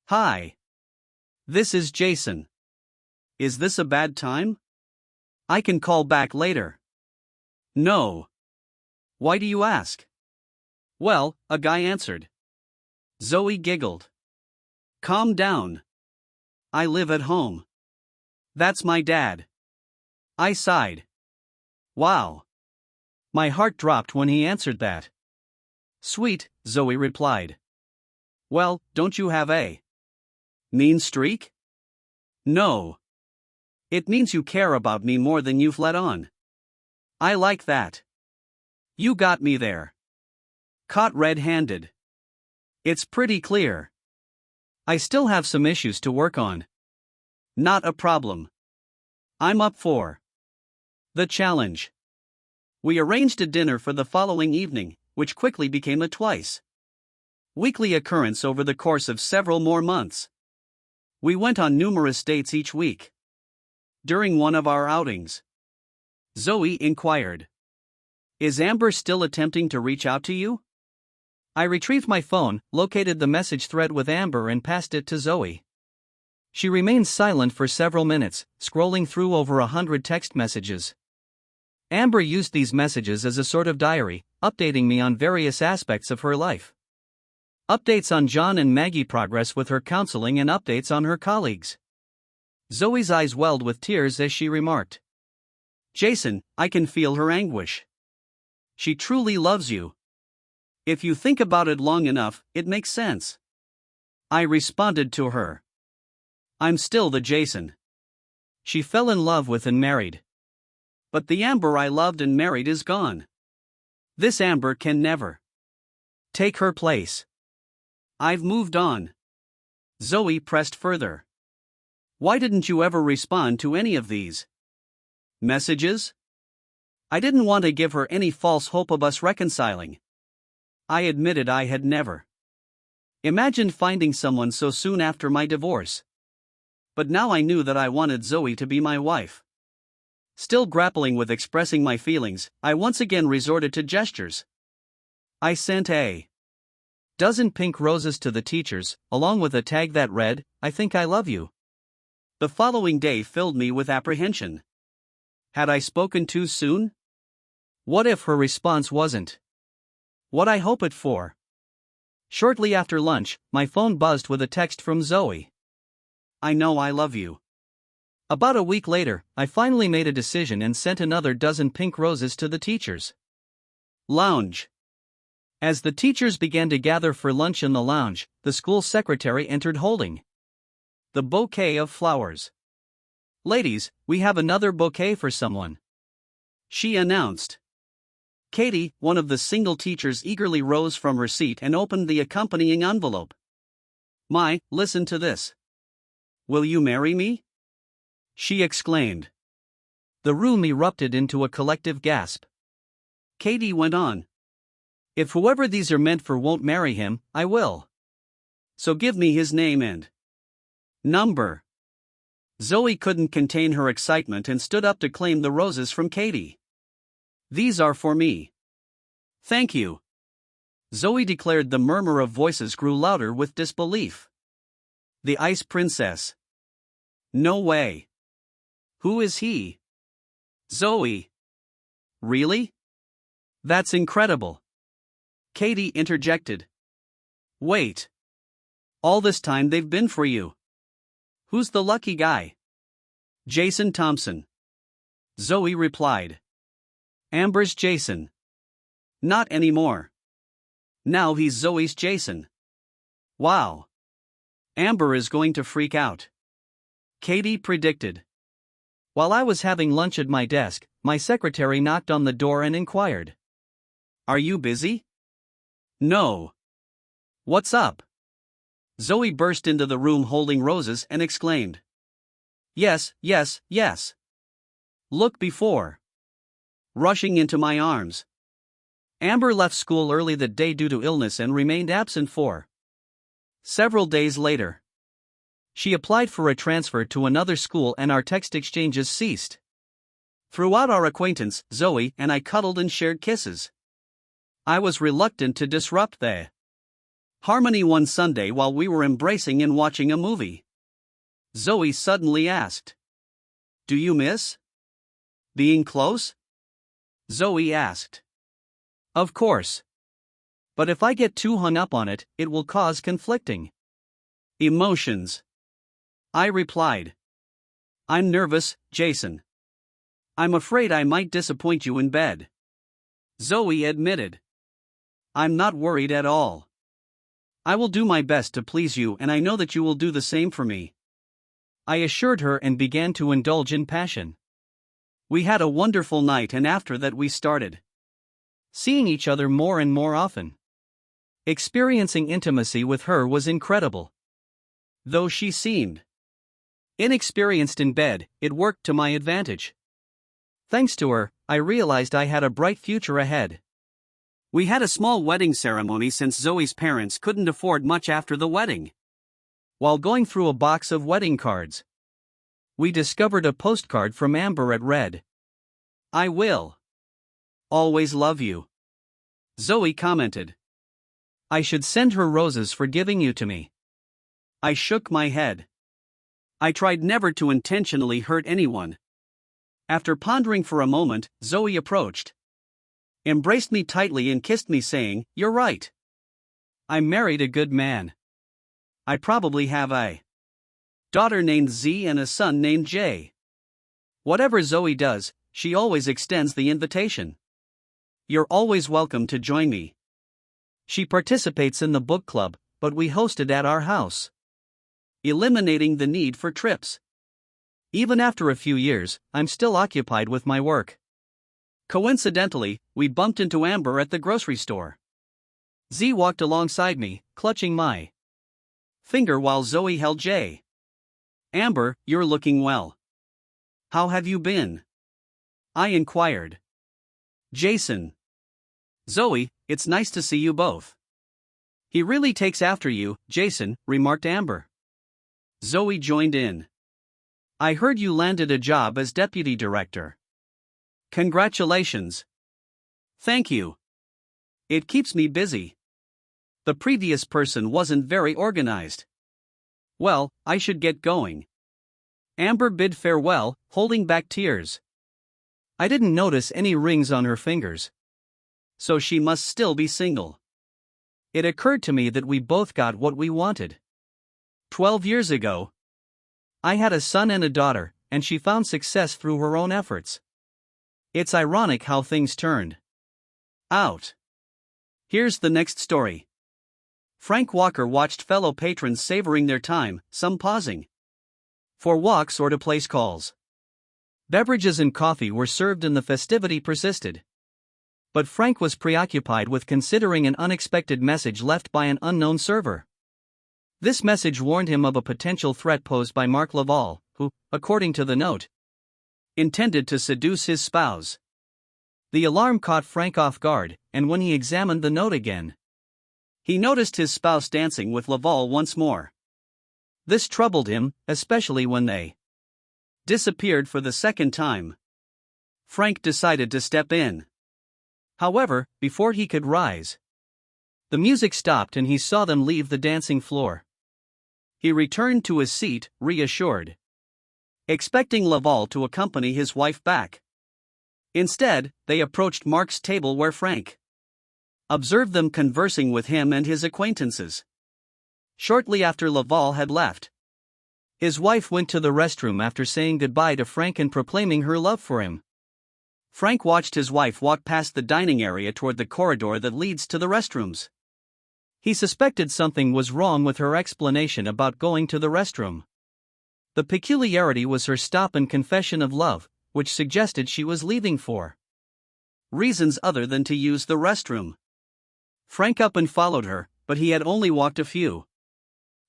"Hi. This is Jason. Is this a bad time? I can call back later." "No." "Why do you ask?" "Well," a guy answered. Zoe giggled. "Calm down. I live at home. That's my dad." I sighed. Wow. My heart dropped when he answered that. "Sweet," Zoe replied. "Well, don't you have a mean streak?" "No. It means you care about me more than you've let on." "I like that. You got me there. Caught red-handed." "It's pretty clear. I still have some issues to work on." "Not a problem. I'm up for the challenge." We arranged a dinner for the following evening, which quickly became a twice-weekly occurrence over the course of several more months. We went on numerous dates each week. During one of our outings, Zoe inquired, "Is Amber still attempting to reach out to you?" I retrieved my phone, located the message thread with Amber and passed it to Zoe. She remained silent for several minutes, scrolling through over 100 text messages. Amber used these messages as a sort of diary, updating me on various aspects of her life. Updates on John and Maggie progress with her counseling and updates on her colleagues. Zoe's eyes welled with tears as she remarked, "Jason, I can feel her anguish. She truly loves you. If you think about it long enough, it makes sense." I responded to her, "I'm still the Jason she fell in love with and married. But the Amber I loved and married is gone. This Amber can never take her place. I've moved on." Zoe pressed further. "Why didn't you ever respond to any of these messages?" I didn't want to give her any false hope of us reconciling. I admitted I had never imagined finding someone so soon after my divorce. But now I knew that I wanted Zoe to be my wife. Still grappling with expressing my feelings, I once again resorted to gestures. I sent a dozen pink roses to the teachers, along with a tag that read, "I think I love you." The following day filled me with apprehension. Had I spoken too soon? What if her response wasn't what I hoped for? Shortly after lunch, my phone buzzed with a text from Zoe. "I know I love you." About a week later, I finally made a decision and sent another dozen pink roses to the teachers' lounge. As the teachers began to gather for lunch in the lounge, the school secretary entered holding the bouquet of flowers. "Ladies, we have another bouquet for someone," she announced. Katie, one of the single teachers, eagerly rose from her seat and opened the accompanying envelope. Listen to this. "Will you marry me?" she exclaimed. The room erupted into a collective gasp. Katie went on, "If whoever these are meant for won't marry him, I will. So give me his name and number." Zoe couldn't contain her excitement and stood up to claim the roses from Katie. "These are for me." "Thank you," Zoe declared. The murmur of voices grew louder with disbelief. "The Ice Princess? No way. Who is he?" "Zoe." "Really? That's incredible." Katie interjected. "Wait. All this time they've been for you. Who's the lucky guy? Jason Thompson. Zoe replied. Amber's Jason. Not anymore. Now he's Zoe's Jason. Wow. Amber is going to freak out. Katie predicted. While I was having lunch at my desk, my secretary knocked on the door and inquired. Are you busy? No. What's up? Zoe burst into the room holding roses and exclaimed. Yes, yes, yes. Look before. Rushing into my arms. Amber left school early that day due to illness and remained absent for several days later. She applied for a transfer to another school and our text exchanges ceased. Throughout our acquaintance, Zoe and I cuddled and shared kisses. I was reluctant to disrupt the harmony one Sunday while we were embracing and watching a movie. Zoe suddenly asked, Do you miss being close? Zoe asked. Of course. But if I get too hung up on it, it will cause conflicting emotions. I replied. I'm nervous, Jason. I'm afraid I might disappoint you in bed. Zoe admitted. I'm not worried at all. I will do my best to please you and I know that you will do the same for me. I assured her and began to indulge in passion. We had a wonderful night and after that we started seeing each other more and more often. Experiencing intimacy with her was incredible. Though she seemed inexperienced in bed, it worked to my advantage. Thanks to her, I realized I had a bright future ahead. We had a small wedding ceremony since Zoe's parents couldn't afford much after the wedding. While going through a box of wedding cards, we discovered a postcard from Amber that read, I will always love you. Zoe commented. I should send her roses for giving you to me. I shook my head. I tried never to intentionally hurt anyone. After pondering for a moment, Zoe approached, embraced me tightly and kissed me saying, You're right. I married a good man. I probably have a daughter named Z and a son named J. Whatever Zoe does, she always extends the invitation. You're always welcome to join me. She participates in the book club, but we hosted at our house, eliminating the need for trips. Even after a few years, I'm still occupied with my work. Coincidentally, we bumped into Amber at the grocery store. Z walked alongside me, clutching my finger while Zoe held J. Amber, you're looking well. How have you been? I inquired. Jason. Zoe, it's nice to see you both. He really takes after you, Jason, remarked Amber. Zoe joined in. I heard you landed a job as deputy director. Congratulations. Thank you. It keeps me busy. The previous person wasn't very organized. Well, I should get going. Amber bid farewell, holding back tears. I didn't notice any rings on her fingers. So she must still be single. It occurred to me that we both got what we wanted. 12 years ago, I had a son and a daughter, and she found success through her own efforts. It's ironic how things turned out. Here's the next story. Frank Walker watched fellow patrons savoring their time, some pausing for walks or to place calls. Beverages and coffee were served and the festivity persisted. But Frank was preoccupied with considering an unexpected message left by an unknown server. This message warned him of a potential threat posed by Mark Laval, who, according to the note, intended to seduce his spouse. The alarm caught Frank off guard, and when he examined the note again, he noticed his spouse dancing with Laval once more. This troubled him, especially when they disappeared for the second time. Frank decided to step in. However, before he could rise, the music stopped and he saw them leave the dancing floor. He returned to his seat, reassured, expecting Laval to accompany his wife back. Instead, they approached Mark's table where Frank observed them conversing with him and his acquaintances. Shortly after Laval had left, his wife went to the restroom after saying goodbye to Frank and proclaiming her love for him. Frank watched his wife walk past the dining area toward the corridor that leads to the restrooms. He suspected something was wrong with her explanation about going to the restroom. The peculiarity was her stop and confession of love, which suggested she was leaving for reasons other than to use the restroom. Frank up and followed her, but he had only walked a few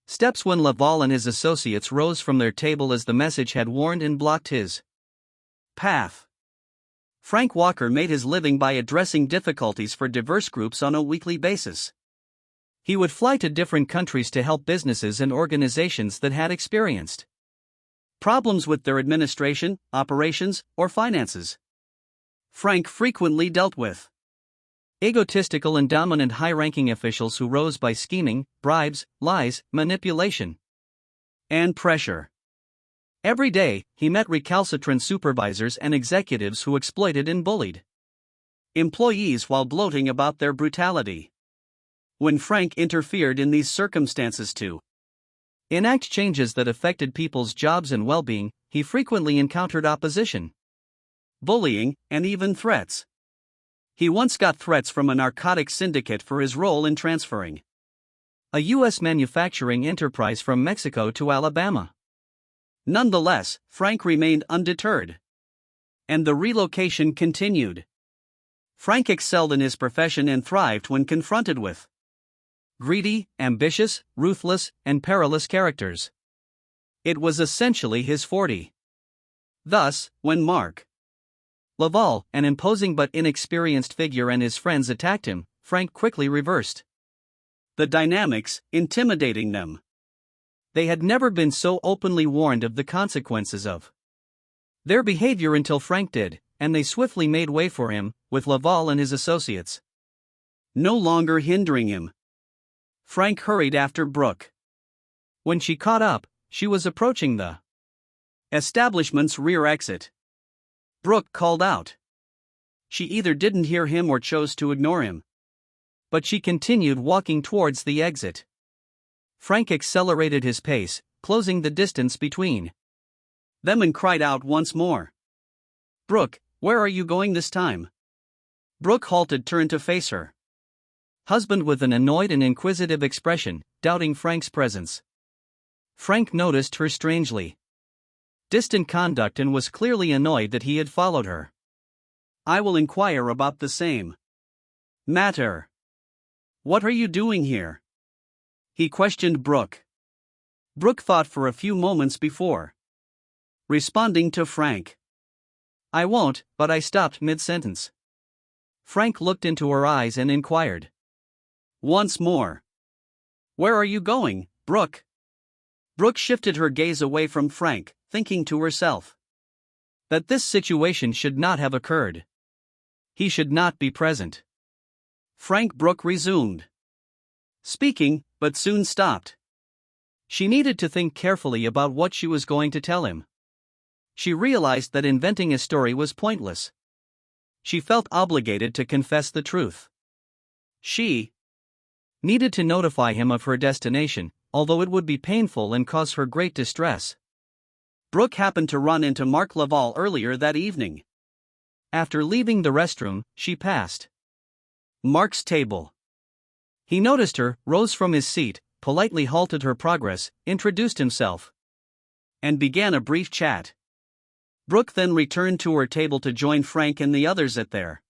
steps when Laval and his associates rose from their table as the message had warned and blocked his path. Frank Walker made his living by addressing difficulties for diverse groups on a weekly basis. He would fly to different countries to help businesses and organizations that had experienced problems with their administration, operations, or finances. Frank frequently dealt with egotistical and dominant high-ranking officials who rose by scheming, bribes, lies, manipulation, and pressure. Every day, he met recalcitrant supervisors and executives who exploited and bullied employees while gloating about their brutality. When Frank interfered in these circumstances to enact changes that affected people's jobs and well-being, he frequently encountered opposition, bullying, and even threats. He once got threats from a narcotics syndicate for his role in transferring a U.S. manufacturing enterprise from Mexico to Alabama. Nonetheless, Frank remained undeterred, and the relocation continued. Frank excelled in his profession and thrived when confronted with greedy, ambitious, ruthless, and perilous characters. It was essentially his forte. Thus, when Mark Laval, an imposing but inexperienced figure, and his friends attacked him, Frank quickly reversed the dynamics, intimidating them. They had never been so openly warned of the consequences of their behavior until Frank did, and they swiftly made way for him, with Laval and his associates no longer hindering him. Frank hurried after Brooke. When she caught up, she was approaching the establishment's rear exit. Brooke called out. She either didn't hear him or chose to ignore him, but she continued walking towards the exit. Frank accelerated his pace, closing the distance between them, and cried out once more. "Brooke, where are you going this time?" Brooke halted, turned to face her husband with an annoyed and inquisitive expression, doubting Frank's presence. Frank noticed her strangely distant conduct and was clearly annoyed that he had followed her. "I will inquire about the same matter. What are you doing here?" he questioned Brooke. Brooke thought for a few moments before responding to Frank. "I won't," but I stopped mid-sentence. Frank looked into her eyes and inquired once more, "Where are you going, Brooke?" Brooke shifted her gaze away from Frank, thinking to herself that this situation should not have occurred. He should not be present. Frank Brooke resumed speaking, but soon stopped. She needed to think carefully about what she was going to tell him. She realized that inventing a story was pointless. She felt obligated to confess the truth. She needed to notify him of her destination, although it would be painful and cause her great distress. Brooke happened to run into Mark Laval earlier that evening. After leaving the restroom, she passed Mark's table. He noticed her, rose from his seat, politely halted her progress, introduced himself, and began a brief chat. Brooke then returned to her table to join Frank and the others at their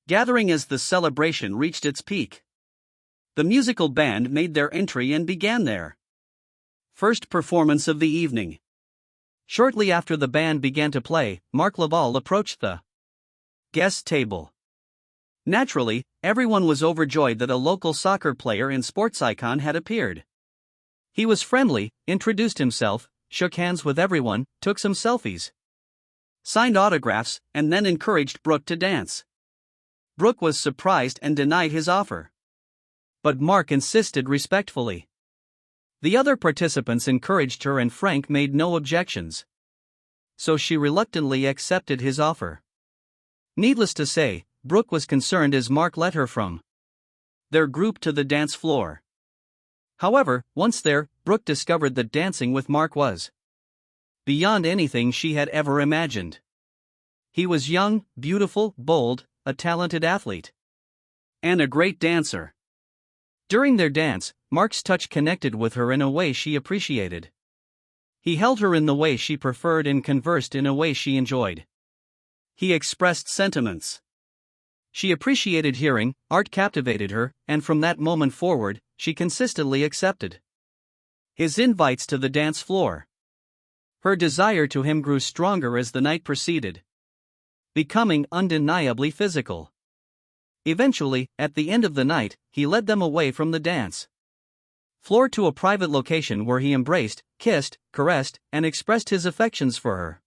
gathering as the celebration reached its peak. The musical band made their entry and began their first performance of the evening. Shortly after the band began to play, Mark Laval approached the guest table. Naturally, everyone was overjoyed that a local soccer player and sports icon had appeared. He was friendly, introduced himself, shook hands with everyone, took some selfies, signed autographs, and then encouraged Brooke to dance. Brooke was surprised and denied his offer, but Mark insisted respectfully. The other participants encouraged her and Frank made no objections, so she reluctantly accepted his offer. Needless to say, Brooke was concerned as Mark led her from their group to the dance floor. However, once there, Brooke discovered that dancing with Mark was beyond anything she had ever imagined. He was young, beautiful, bold, a talented athlete, and a great dancer. During their dance, Mark's touch connected with her in a way she appreciated. He held her in the way she preferred and conversed in a way she enjoyed. He expressed sentiments she appreciated hearing, art captivated her, and from that moment forward, she consistently accepted his invites to the dance floor. Her desire to him grew stronger as the night proceeded, becoming undeniably physical. Eventually, at the end of the night, he led them away from the dance floor to a private location where he embraced, kissed, caressed, and expressed his affections for her.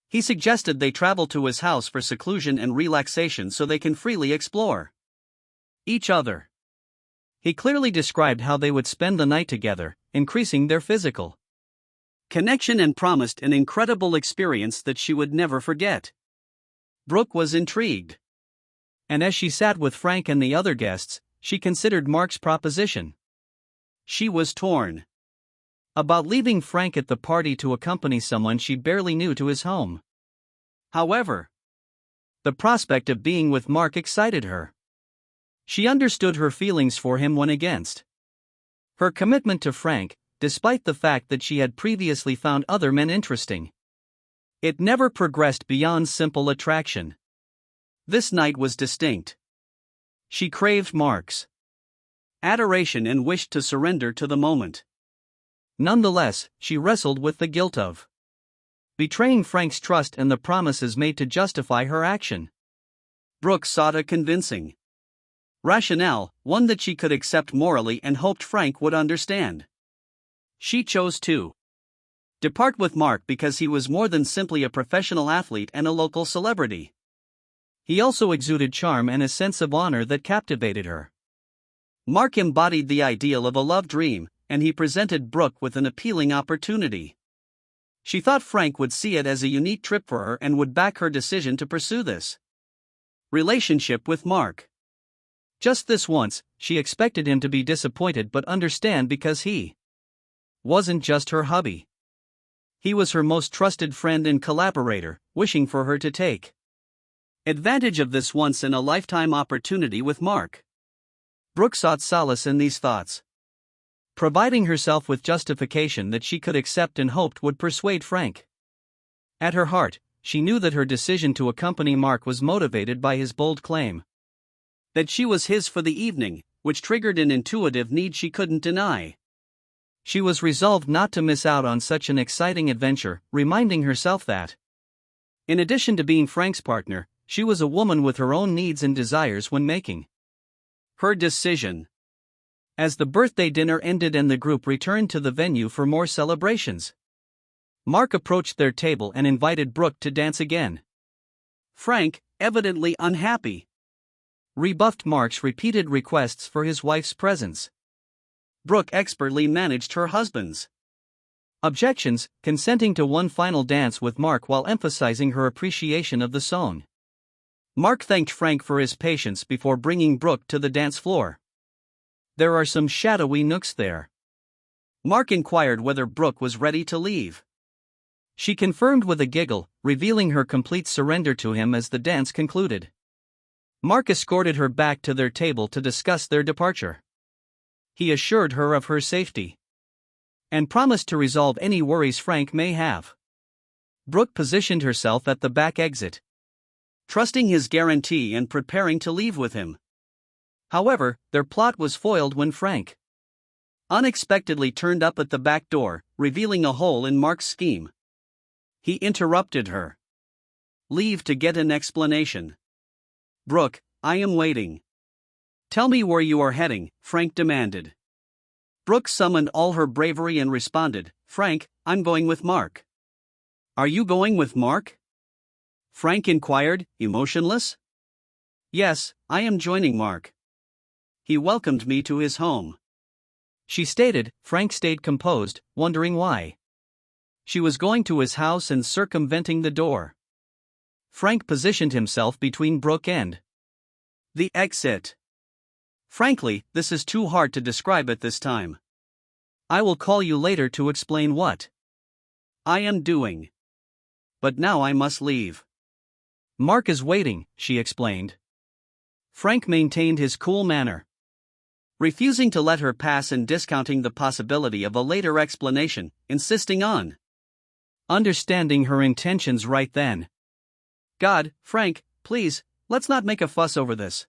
He suggested they travel to his house for seclusion and relaxation so they can freely explore each other. He clearly described how they would spend the night together, increasing their physical connection, and promised an incredible experience that she would never forget. Brooke was intrigued, and as she sat with Frank and the other guests, she considered Mark's proposition. She was torn about leaving Frank at the party to accompany someone she barely knew to his home. However, the prospect of being with Mark excited her. She understood her feelings for him went against her commitment to Frank, despite the fact that she had previously found other men interesting. It never progressed beyond simple attraction. This night was distinct. She craved Mark's adoration and wished to surrender to the moment. Nonetheless, she wrestled with the guilt of betraying Frank's trust and the promises made to justify her action. Brooke sought a convincing rationale, one that she could accept morally and hoped Frank would understand. She chose to depart with Mark because he was more than simply a professional athlete and a local celebrity. He also exuded charm and a sense of honor that captivated her. Mark embodied the ideal of a love dream, and he presented Brooke with an appealing opportunity. She thought Frank would see it as a unique trip for her and would back her decision to pursue this relationship with Mark. Just this once, she expected him to be disappointed but understand because he wasn't just her hubby. He was her most trusted friend and collaborator, wishing for her to take advantage of this once-in-a-lifetime opportunity with Mark. Brooke sought solace in these thoughts, providing herself with justification that she could accept and hoped would persuade Frank. At her heart, she knew that her decision to accompany Mark was motivated by his bold claim that she was his for the evening, which triggered an intuitive need she couldn't deny. She was resolved not to miss out on such an exciting adventure, reminding herself that, in addition to being Frank's partner, she was a woman with her own needs and desires when making her decision. As the birthday dinner ended and the group returned to the venue for more celebrations, Mark approached their table and invited Brooke to dance again. Frank, evidently unhappy, rebuffed Mark's repeated requests for his wife's presence. Brooke expertly managed her husband's objections, consenting to one final dance with Mark while emphasizing her appreciation of the song. Mark thanked Frank for his patience before bringing Brooke to the dance floor. "There are some shadowy nooks there." Mark inquired whether Brooke was ready to leave. She confirmed with a giggle, revealing her complete surrender to him as the dance concluded. Mark escorted her back to their table to discuss their departure. He assured her of her safety and promised to resolve any worries Frank may have. Brooke positioned herself at the back exit, trusting his guarantee and preparing to leave with him. However, their plot was foiled when Frank unexpectedly turned up at the back door, revealing a hole in Mark's scheme. He interrupted her. "Leave to get an explanation." "Brooke, I am waiting." "Tell me where you are heading," Frank demanded. Brooke summoned all her bravery and responded, "Frank, I'm going with Mark." "Are you going with Mark?" Frank inquired, emotionless. "Yes, I am joining Mark. He welcomed me to his home," she stated. Frank stayed composed, wondering why she was going to his house and circumventing the door. Frank positioned himself between Brooke and the exit. Frankly, this is too hard to describe at this time. I will call you later to explain what I am doing. But now I must leave. Mark is waiting, she explained. Frank maintained his cool manner, refusing to let her pass and discounting the possibility of a later explanation, insisting on understanding her intentions right then. God, Frank, please, let's not make a fuss over this.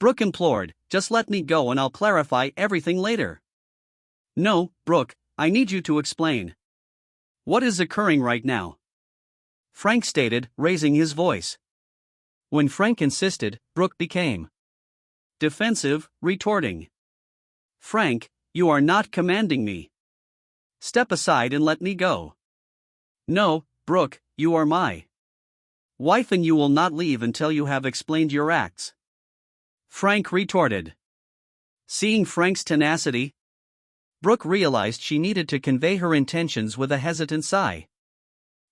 Brooke implored, just let me go and I'll clarify everything later. No, Brooke, I need you to explain. What is occurring right now? Frank stated, raising his voice. When Frank insisted, Brooke became defensive, retorting. Frank, you are not commanding me. Step aside and let me go. No, Brooke, you are my wife and you will not leave until you have explained your acts. Frank retorted. Seeing Frank's tenacity, Brooke realized she needed to convey her intentions with a hesitant sigh.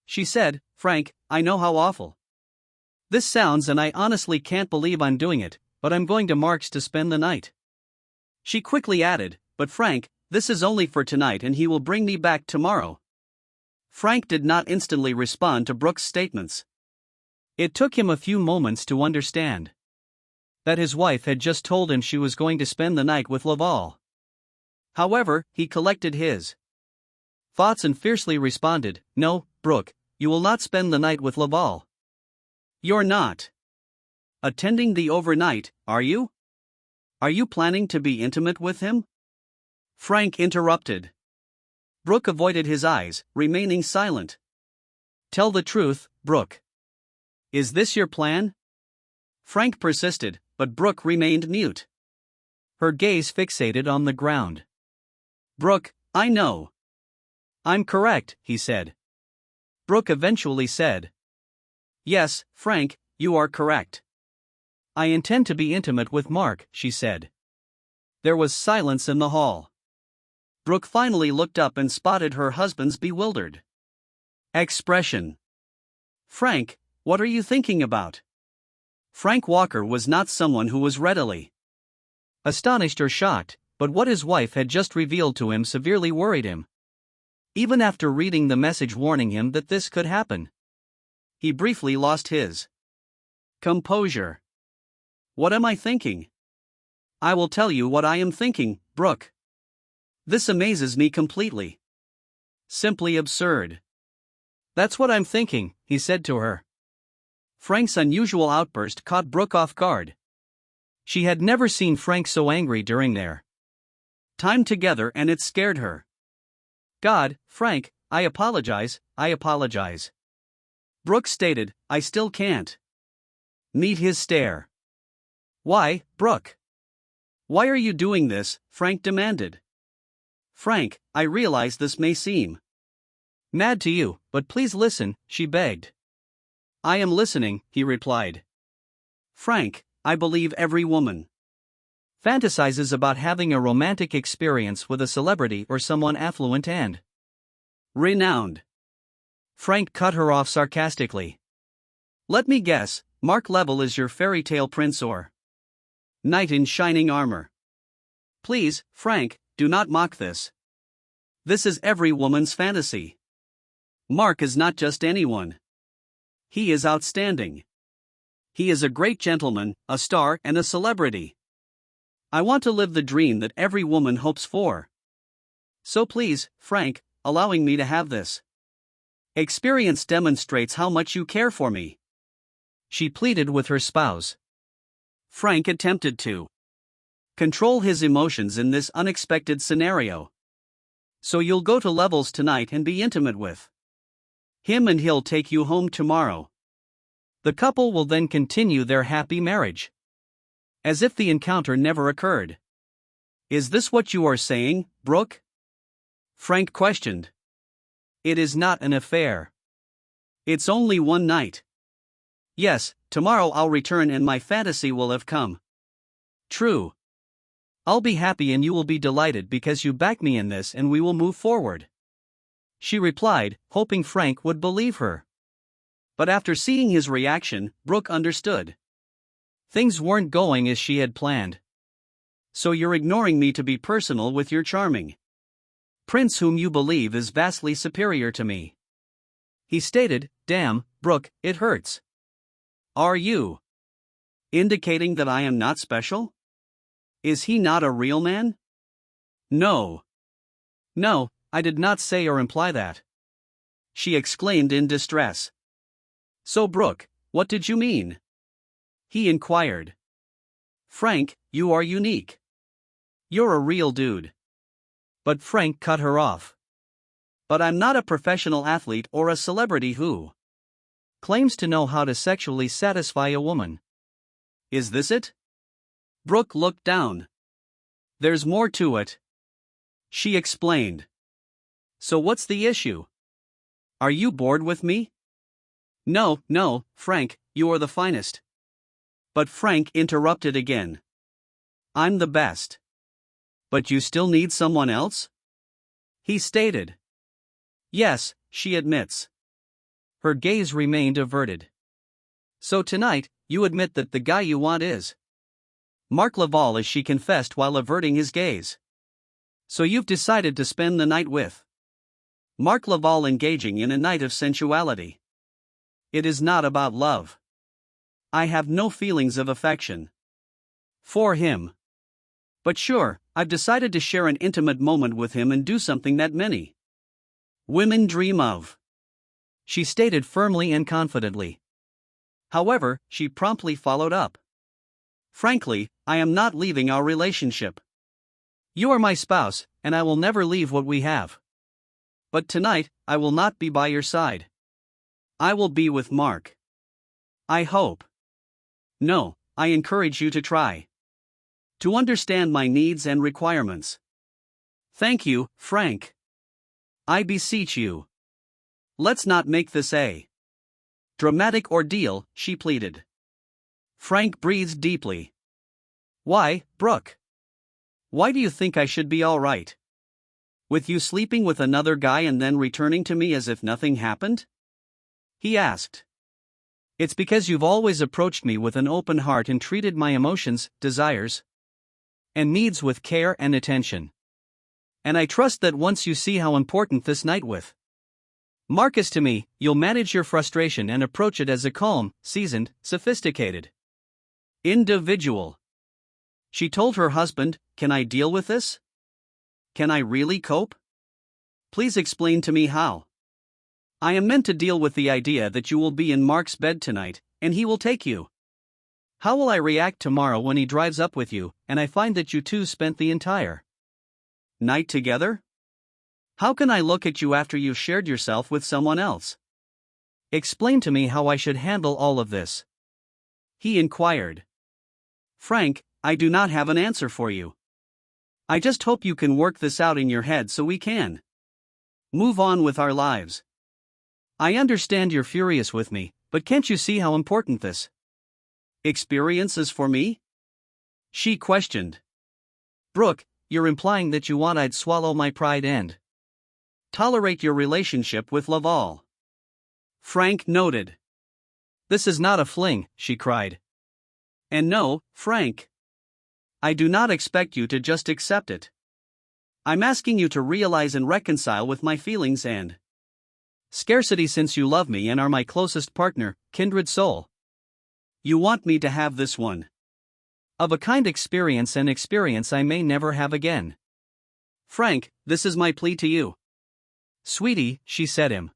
She said, Frank, I know how awful this sounds and I honestly can't believe I'm doing it, but I'm going to Mark's to spend the night. She quickly added, but Frank, this is only for tonight and he will bring me back tomorrow. Frank did not instantly respond to Brooke's statements. It took him a few moments to understand that his wife had just told him she was going to spend the night with Laval. However, he collected his thoughts and fiercely responded, no, Brooke, you will not spend the night with Laval. You're not attending the overnight, are you? Are you planning to be intimate with him? Frank interrupted. Brooke avoided his eyes, remaining silent. Tell the truth, Brooke. Is this your plan? Frank persisted, but Brooke remained mute, her gaze fixated on the ground. Brooke, I know. I'm correct, he said. Brooke eventually said. Yes, Frank, you are correct. I intend to be intimate with Mark, she said. There was silence in the hall. Brooke finally looked up and spotted her husband's bewildered expression. Frank, what are you thinking about? Frank Walker was not someone who was readily astonished or shocked, but what his wife had just revealed to him severely worried him. Even after reading the message warning him that this could happen, he briefly lost his composure. What am I thinking? I will tell you what I am thinking, Brooke. This amazes me completely. Simply absurd. That's what I'm thinking, he said to her. Frank's unusual outburst caught Brooke off guard. She had never seen Frank so angry during their time together and it scared her. God, Frank, I apologize. Brooke stated, I still can't meet his stare. Why, Brooke? Why are you doing this? Frank demanded. Frank, I realize this may seem mad to you, but please listen, she begged. I am listening, he replied. Frank, I believe every woman fantasizes about having a romantic experience with a celebrity or someone affluent and renowned. Frank cut her off sarcastically. Let me guess, Mark Level is your fairy tale prince or knight in shining armor. Please, Frank, do not mock this. This is every woman's fantasy. Mark is not just anyone. He is outstanding. He is a great gentleman, a star, and a celebrity. I want to live the dream that every woman hopes for. So please, Frank, allowing me to have this experience demonstrates how much you care for me. She pleaded with her spouse. Frank attempted to control his emotions in this unexpected scenario. So you'll go to Levels tonight and be intimate with him and he'll take you home tomorrow. The couple will then continue their happy marriage, as if the encounter never occurred. Is this what you are saying, Brooke? Frank questioned. It is not an affair. It's only one night. Yes, tomorrow I'll return and my fantasy will have come true. I'll be happy and you will be delighted because you back me in this and we will move forward. She replied, hoping Frank would believe her. But after seeing his reaction, Brooke understood. Things weren't going as she had planned. So you're ignoring me to be personal with your charming prince whom you believe is vastly superior to me. He stated, damn, Brooke, it hurts. Are you indicating that I am not special? Is he not a real man? No. No, I did not say or imply that. She exclaimed in distress. So Brooke, what did you mean? He inquired. Frank, you are unique. You're a real dude. But Frank cut her off. But I'm not a professional athlete or a celebrity who claims to know how to sexually satisfy a woman. Is this it? Brooke looked down. There's more to it. She explained. So what's the issue? Are you bored with me? No, no, Frank, you are the finest. But Frank interrupted again. I'm the best. But you still need someone else? He stated. Yes, she admits. Her gaze remained averted. So tonight, you admit that the guy you want is Mark Laval, as she confessed while averting his gaze. So you've decided to spend the night with Mark Laval, engaging in a night of sensuality. It is not about love. I have no feelings of affection for him. But sure, I've decided to share an intimate moment with him and do something that many women dream of, she stated firmly and confidently. However, she promptly followed up. Frankly, I am not leaving our relationship. You are my spouse, and I will never leave what we have. But tonight, I will not be by your side. I will be with Mark. I hope. No, I encourage you to try to understand my needs and requirements. Thank you, Frank. I beseech you. Let's not make this a dramatic ordeal, she pleaded. Frank breathed deeply. Why, Brooke? Why do you think I should be all right with you sleeping with another guy and then returning to me as if nothing happened? He asked. It's because you've always approached me with an open heart and treated my emotions, desires, and needs with care and attention. And I trust that once you see how important this night with Mark is to me, you'll manage your frustration and approach it as a calm, seasoned, sophisticated individual. She told her husband, can I deal with this? Can I really cope? Please explain to me how. I am meant to deal with the idea that you will be in Mark's bed tonight, and he will take you. How will I react tomorrow when he drives up with you, and I find that you two spent the entire night together? How can I look at you after you've shared yourself with someone else? Explain to me how I should handle all of this. He inquired. Frank, I do not have an answer for you. I just hope you can work this out in your head so we can move on with our lives. I understand you're furious with me, but can't you see how important this experience is for me? She questioned. Brooke, you're implying that you want I'd swallow my pride and tolerate your relationship with Laval. Frank noted. This is not a fling, she cried. And no, Frank. I do not expect you to just accept it. I'm asking you to realize and reconcile with my feelings and scarcity since you love me and are my closest partner, kindred soul. You want me to have this one of a kind experience, an experience I may never have again. Frank, this is my plea to you. Sweetie, she said him.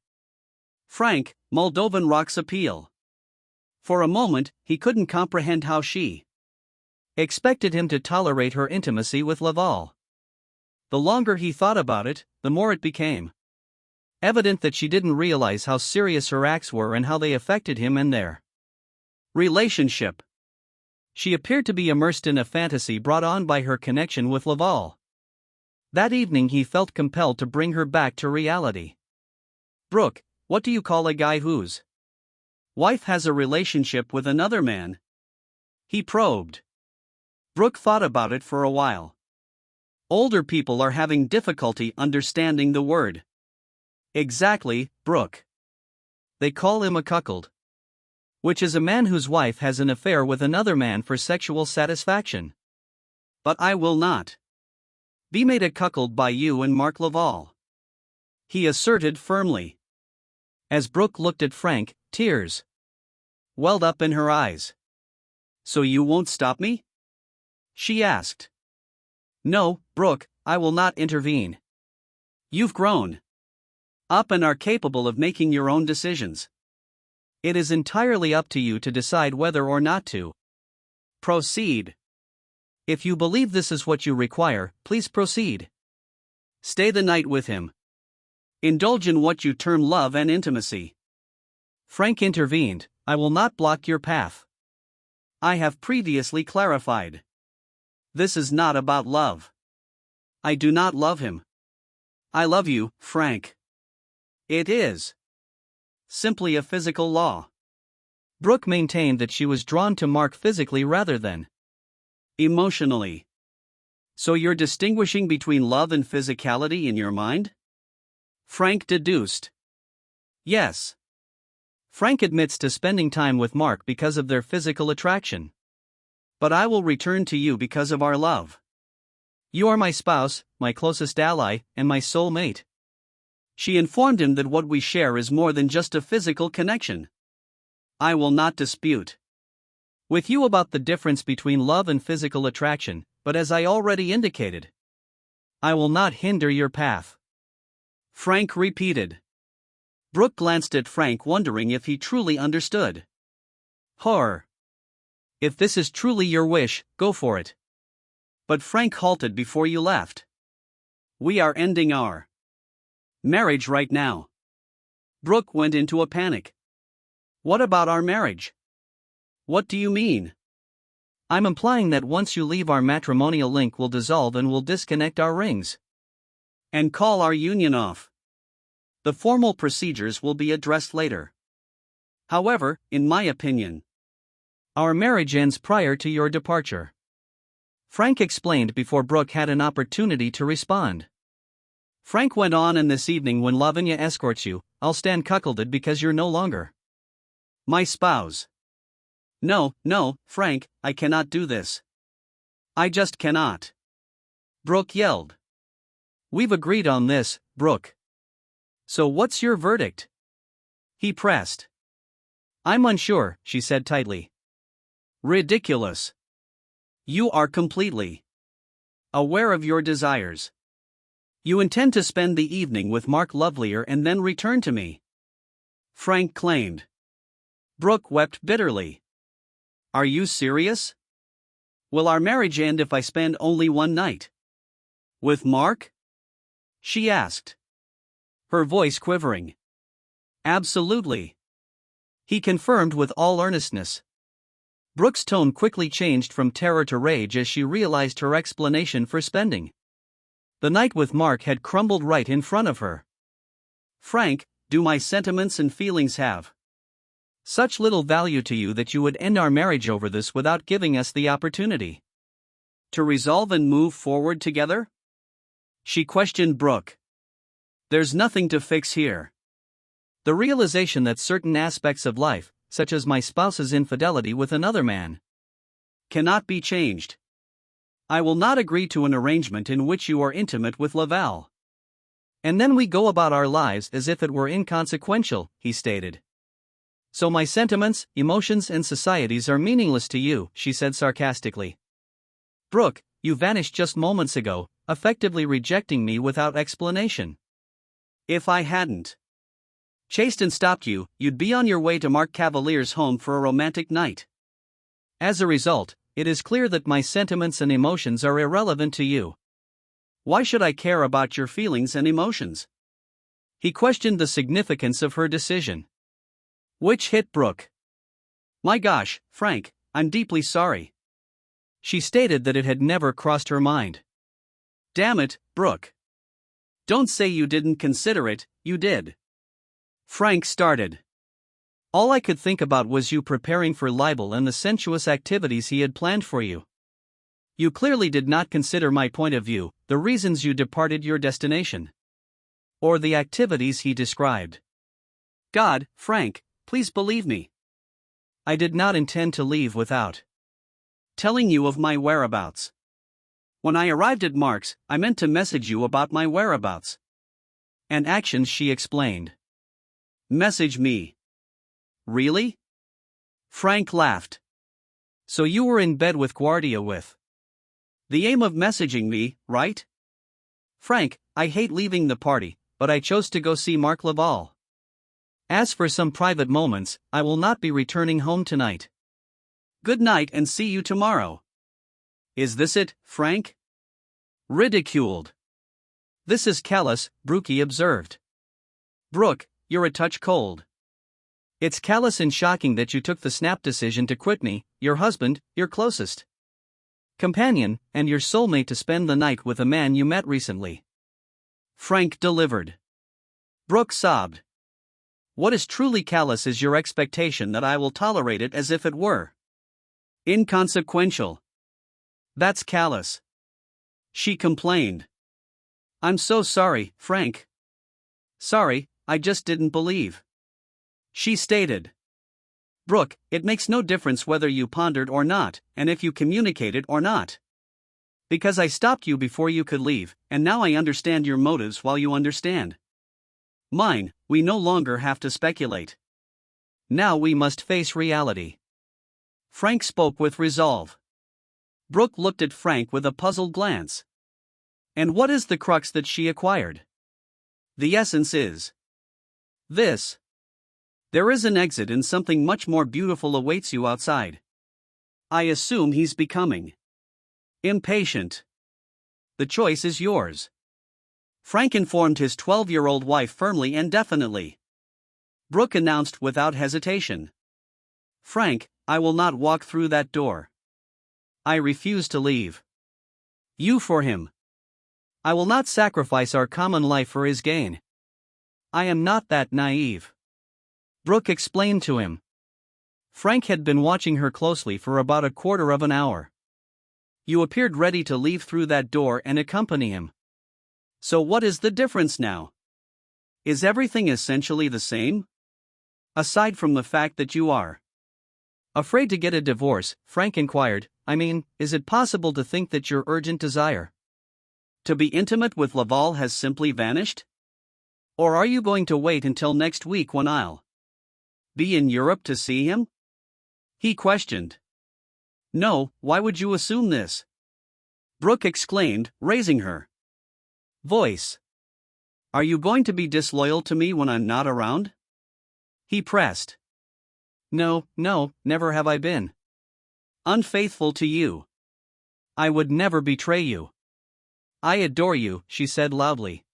Frank, Moldovan Rock's appeal. For a moment, he couldn't comprehend how she expected him to tolerate her intimacy with Laval. The longer he thought about it, the more it became evident that she didn't realize how serious her acts were and how they affected him and their relationship. She appeared to be immersed in a fantasy brought on by her connection with Laval. That evening he felt compelled to bring her back to reality. Brooke, what do you call a guy whose wife has a relationship with another man? He probed. Brooke thought about it for a while. Older people are having difficulty understanding the word. Exactly, Brooke. They call him a cuckold, which is a man whose wife has an affair with another man for sexual satisfaction. But I will not be made a cuckold by you and Mark Laval," he asserted firmly. As Brooke looked at Frank, tears welled up in her eyes. "So you won't stop me?" she asked. "No, Brooke, I will not intervene. You've grown up and are capable of making your own decisions. It is entirely up to you to decide whether or not to proceed. If you believe this is what you require, please proceed. Stay the night with him. Indulge in what you term love and intimacy." Frank intervened. "I will not block your path. I have previously clarified. This is not about love. I do not love him. I love you, Frank. It is simply a physical law." Brooke maintained that she was drawn to Mark physically rather than emotionally. "So you're distinguishing between love and physicality in your mind?" Frank deduced. "Yes. Frank admits to spending time with Mark because of their physical attraction. But I will return to you because of our love. You are my spouse, my closest ally, and my soul mate." She informed him that what we share is more than just a physical connection. "I will not dispute with you about the difference between love and physical attraction, but as I already indicated, I will not hinder your path," Frank repeated. Brooke glanced at Frank, wondering if he truly understood. "Horror. If this is truly your wish, go for it." But Frank halted before you left. "We are ending our marriage right now." Brooke went into a panic. "What about our marriage? What do you mean?" "I'm implying that once you leave, our matrimonial link will dissolve and we'll disconnect our rings and call our union off. The formal procedures will be addressed later. However, in my opinion, our marriage ends prior to your departure," Frank explained before Brooke had an opportunity to respond. Frank went on, "And this evening when Lavinia escorts you, I'll stand cuckolded because you're no longer my spouse." No, Frank, I cannot do this. I just cannot," Brooke yelled. "We've agreed on this, Brooke. So what's your verdict?" he pressed. "I'm unsure," she said tightly. "Ridiculous. You are completely aware of your desires. You intend to spend the evening with Mark Lovelier and then return to me," Frank claimed. Brooke wept bitterly. "Are you serious? Will our marriage end if I spend only one night with Mark?" she asked, her voice quivering. "Absolutely," he confirmed with all earnestness. Brooke's tone quickly changed from terror to rage as she realized her explanation for spending the night with Mark had crumbled right in front of her. "Frank, do my sentiments and feelings have such little value to you that you would end our marriage over this without giving us the opportunity to resolve and move forward together?" she questioned Brooke. "There's nothing to fix here. The realization that certain aspects of life, such as my spouse's infidelity with another man, cannot be changed. I will not agree to an arrangement in which you are intimate with Laval and then we go about our lives as if it were inconsequential," he stated. "So my sentiments, emotions, and societies are meaningless to you," she said sarcastically. "Brooke, you vanished just moments ago, effectively rejecting me without explanation. If I hadn't chased and stopped you, you'd be on your way to Mark Cavalier's home for a romantic night. As a result, it is clear that my sentiments and emotions are irrelevant to you. Why should I care about your feelings and emotions?" He questioned the significance of her decision, which hit Brooke. "My gosh, Frank, I'm deeply sorry." She stated that it had never crossed her mind. "Damn it, Brooke. Don't say you didn't consider it, you did." Frank started. "All I could think about was you preparing for libel and the sensuous activities he had planned for you. You clearly did not consider my point of view, the reasons you departed your destination, or the activities he described. God, Frank, please believe me. I did not intend to leave without telling you of my whereabouts. When I arrived at Mark's, I meant to message you about my whereabouts and actions, she explained. Message me? Really? Frank laughed. So you were in bed with Guardia with the aim of messaging me, right? Frank, I hate leaving the party, but I chose to go see Mark Laval. As for some private moments, I will not be returning home tonight. Good night and see you tomorrow. Is this it, Frank? Ridiculed. This is callous, Brookie observed. Brooke, you're a touch cold. It's callous and shocking that you took the snap decision to quit me, your husband, your closest companion, and your soulmate to spend the night with a man you met recently. Frank delivered. Brooke sobbed. What is truly callous is your expectation that I will tolerate it as if it were inconsequential. That's callous. She complained. I'm so sorry, Frank. Sorry, I just didn't believe. She stated. Brooke, it makes no difference whether you pondered or not, and if you communicated or not. Because I stopped you before you could leave, and now I understand your motives while you understand mine. We no longer have to speculate. Now we must face reality. Frank spoke with resolve. Brooke looked at Frank with a puzzled glance. And what is the crux that she acquired? The essence is this. There is an exit and something much more beautiful awaits you outside. I assume he's becoming impatient. The choice is yours. Frank informed his 12-year-old wife firmly and definitely. Brooke announced without hesitation. Frank, I will not walk through that door. I refuse to leave. You for him. I will not sacrifice our common life for his gain. I am not that naive. Brooke explained to him. Frank had been watching her closely for about a quarter of an hour. You appeared ready to leave through that door and accompany him. So what is the difference now? Is everything essentially the same? Aside from the fact that you are afraid to get a divorce, Frank inquired, I mean, is it possible to think that your urgent desire to be intimate with Laval has simply vanished? Or are you going to wait until next week when I'll be in Europe to see him? He questioned. No, why would you assume this? Brooke exclaimed, raising her voice. Are you going to be disloyal to me when I'm not around? He pressed. No, never have I been unfaithful to you. I would never betray you. I adore you, she said loudly.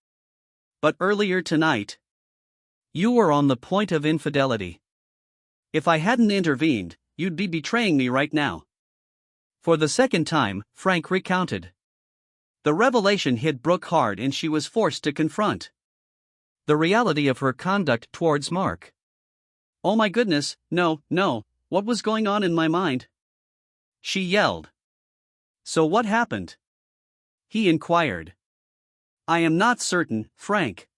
But earlier tonight, you were on the point of infidelity. If I hadn't intervened, you'd be betraying me right now. For the second time, Frank recounted. The revelation hit Brooke hard and she was forced to confront the reality of her conduct towards Mark. Oh my goodness, no, what was going on in my mind? She yelled. So what happened? He inquired. I am not certain, Frank.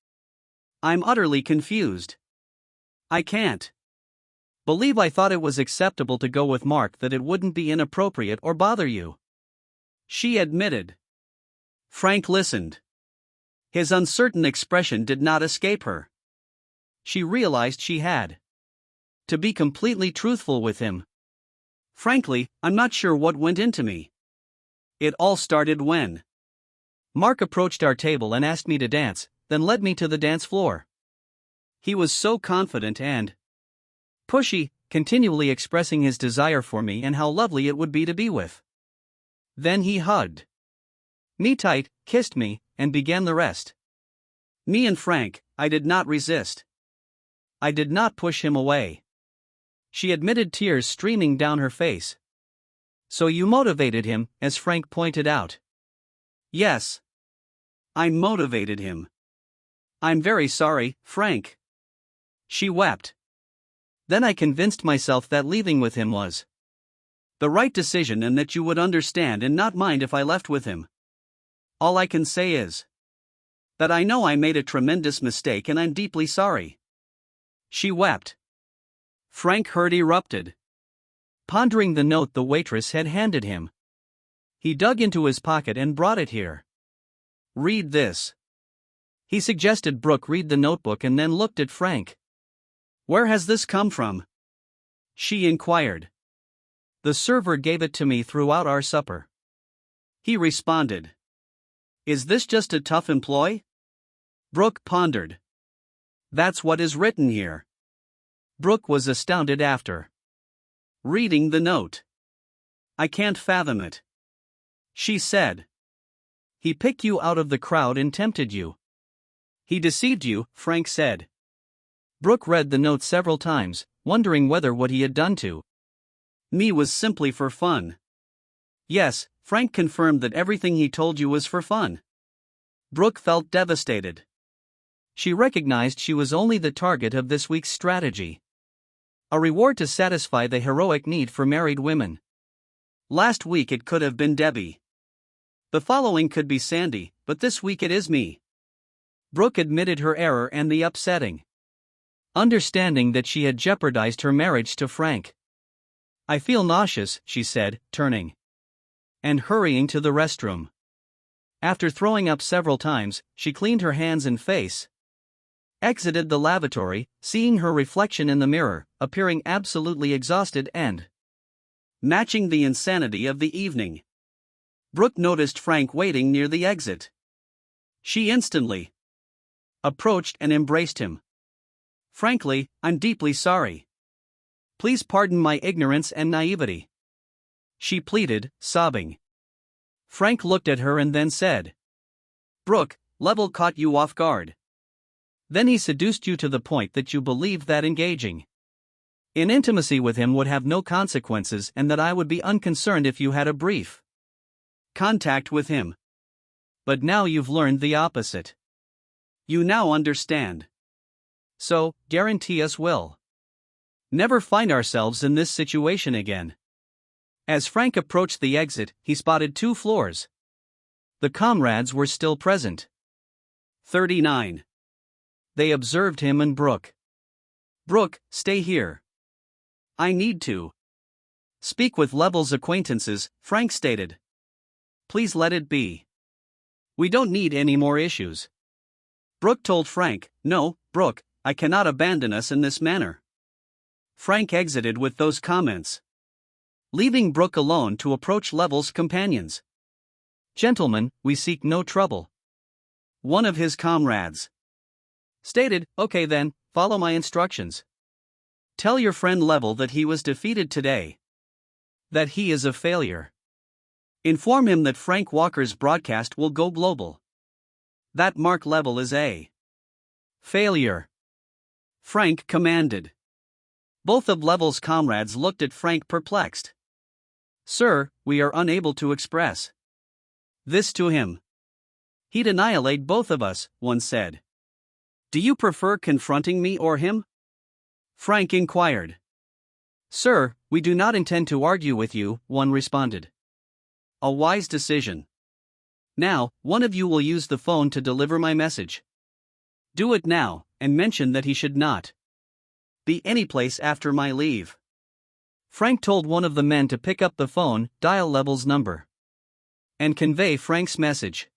I'm utterly confused. I can't believe I thought it was acceptable to go with Mark, that it wouldn't be inappropriate or bother you. She admitted. Frank listened. His uncertain expression did not escape her. She realized she had to be completely truthful with him. Frankly, I'm not sure what went into me. It all started when Mark approached our table and asked me to dance, then led me to the dance floor. He was so confident and pushy, continually expressing his desire for me and how lovely it would be to be with. Then he hugged me tight, kissed me, and began the rest. Me and Frank, I did not resist. I did not push him away. She admitted, tears streaming down her face. So you motivated him, as Frank pointed out. Yes. I motivated him. I'm very sorry, Frank. She wept. Then I convinced myself that leaving with him was the right decision and that you would understand and not mind if I left with him. All I can say is that I know I made a tremendous mistake and I'm deeply sorry. She wept. Frank Hurd erupted, pondering the note the waitress had handed him. He dug into his pocket and brought it here. Read this. He suggested Brooke read the notebook and then looked at Frank. Where has this come from? She inquired. The server gave it to me throughout our supper. He responded. Is this just a tough employ? Brooke pondered. That's what is written here. Brooke was astounded after reading the note. I can't fathom it. She said. He picked you out of the crowd and tempted you. He deceived you, Frank said. Brooke read the note several times, wondering whether what he had done to me was simply for fun. Yes, Frank confirmed that everything he told you was for fun. Brooke felt devastated. She recognized she was only the target of this week's strategy. A reward to satisfy the heroic need for married women. Last week it could have been Debbie. The following could be Sandy, but this week it is me. Brooke admitted her error and the upsetting understanding that she had jeopardized her marriage to Frank. I feel nauseous, she said, turning and hurrying to the restroom. After throwing up several times, she cleaned her hands and face, exited the lavatory, seeing her reflection in the mirror, appearing absolutely exhausted and matching the insanity of the evening. Brooke noticed Frank waiting near the exit. She instantly approached and embraced him. Frankly, I'm deeply sorry. Please pardon my ignorance and naivety. She pleaded, sobbing. Frank looked at her and then said, Brooke, Level caught you off guard. Then he seduced you to the point that you believed that engaging in intimacy with him would have no consequences and that I would be unconcerned if you had a brief contact with him. But now you've learned the opposite. You now understand. So, guarantee us we'll never find ourselves in this situation again. As Frank approached the exit, he spotted 2 floors. The comrades were still present. 39. They observed him and Brooke. Brooke, stay here. I need to speak with Level's acquaintances, Frank stated. Please let it be. We don't need any more issues. Brooke told Frank, no, Brooke, I cannot abandon us in this manner. Frank exited with those comments, leaving Brooke alone to approach Level's companions. Gentlemen, we seek no trouble. One of his comrades stated, okay then, follow my instructions. Tell your friend Level that he was defeated today. That he is a failure. Inform him that Frank Walker's broadcast will go global. That Mark Level is a failure. Frank commanded. Both of Level's comrades looked at Frank perplexed. Sir, we are unable to express this to him. He'd annihilate both of us, one said. Do you prefer confronting me or him? Frank inquired. Sir, we do not intend to argue with you, one responded. A wise decision. Now, one of you will use the phone to deliver my message. Do it now, and mention that he should not be anyplace after my leave. Frank told one of the men to pick up the phone, dial Level's number, and convey Frank's message.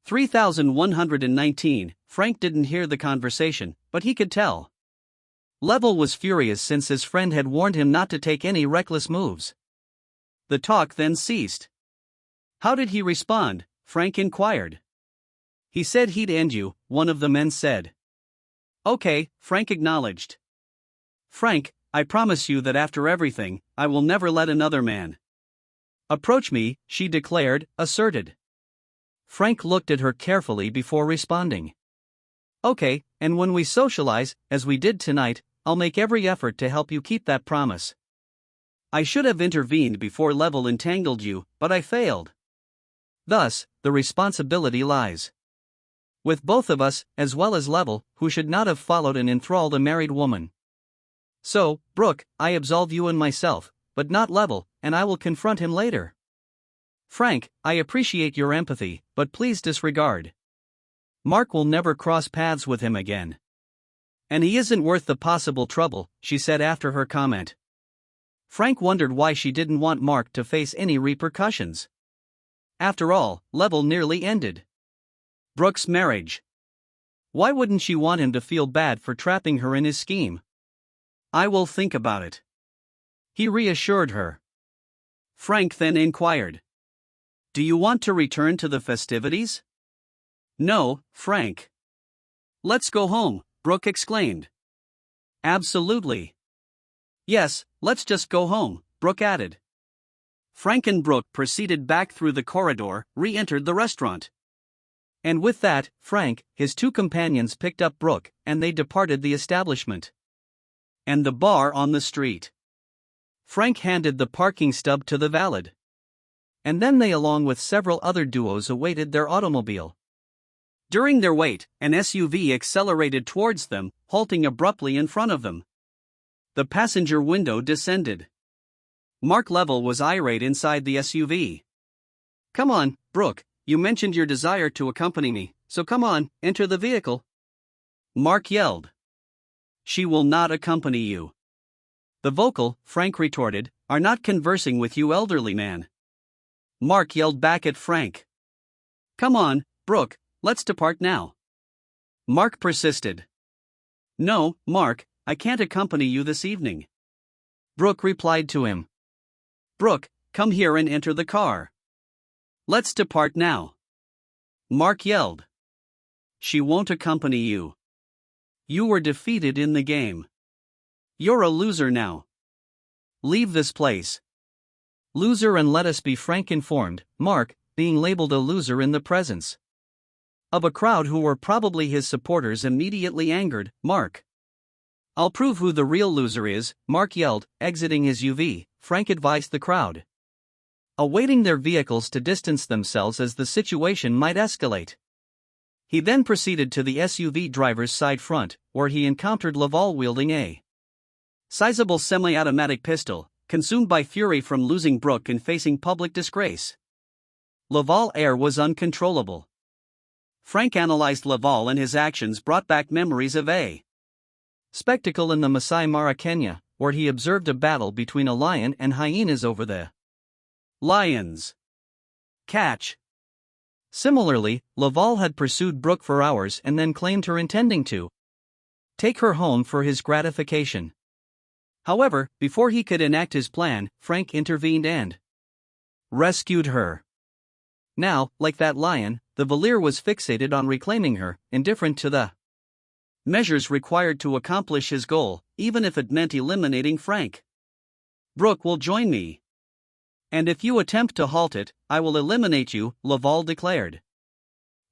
3119. Frank didn't hear the conversation, but he could tell Level was furious since his friend had warned him not to take any reckless moves. The talk then ceased. How did he respond? Frank inquired. He said he'd end you, one of the men said. Okay, Frank acknowledged. Frank, I promise you that after everything, I will never let another man approach me, she declared, asserted. Frank looked at her carefully before responding. Okay, and when we socialize, as we did tonight, I'll make every effort to help you keep that promise. I should have intervened before Level entangled you, but I failed. Thus, the responsibility lies with both of us, as well as Level, who should not have followed and enthralled a married woman. So, Brooke, I absolve you and myself, but not Level, and I will confront him later. Frank, I appreciate your empathy, but please disregard. Mark will never cross paths with him again. And he isn't worth the possible trouble, she said after her comment. Frank wondered why she didn't want Mark to face any repercussions. After all, level nearly ended. Brooke's marriage. Why wouldn't she want him to feel bad for trapping her in his scheme? I will think about it, he reassured her. Frank then inquired, do you want to return to the festivities? No, Frank. Let's go home, Brooke exclaimed. Absolutely. Yes, let's just go home, Brooke added. Frank and Brooke proceeded back through the corridor, re-entered the restaurant. And with that, Frank, his two companions picked up Brooke, and they departed the establishment. And the bar on the street. Frank handed the parking stub to the valet. And then they, along with several other duos, awaited their automobile. During their wait, an SUV accelerated towards them, halting abruptly in front of them. The passenger window descended. Mark Level was irate inside the SUV. Come on, Brooke, you mentioned your desire to accompany me, so come on, enter the vehicle. Mark yelled. She will not accompany you. The vocal, Frank retorted, are not conversing with you, elderly man. Mark yelled back at Frank. Come on, Brooke, let's depart now. Mark persisted. No, Mark, I can't accompany you this evening. Brooke replied to him. Brooke, come here and enter the car. Let's depart now. Mark yelled. She won't accompany you. You were defeated in the game. You're a loser now. Leave this place. Loser, and let us be frank, informed Mark, being labeled a loser in the presence of a crowd who were probably his supporters, immediately angered Mark. I'll prove who the real loser is, Mark yelled, exiting his UV. Frank advised the crowd, awaiting their vehicles to distance themselves as the situation might escalate. He then proceeded to the SUV driver's side front, where he encountered Laval wielding a sizable semi-automatic pistol, consumed by fury from losing Brooke and facing public disgrace. Laval's air was uncontrollable. Frank analyzed Laval, and his actions brought back memories of a spectacle in the Masai Mara, Kenya, where he observed a battle between a lion and hyenas over the lion's catch. Similarly, Laval had pursued Brooke for hours and then claimed her, intending to take her home for his gratification. However, before he could enact his plan, Frank intervened and rescued her. Now, like that lion, the Valir was fixated on reclaiming her, indifferent to the measures required to accomplish his goal, even if it meant eliminating Frank. Brooke will join me. And if you attempt to halt it, I will eliminate you, Laval declared.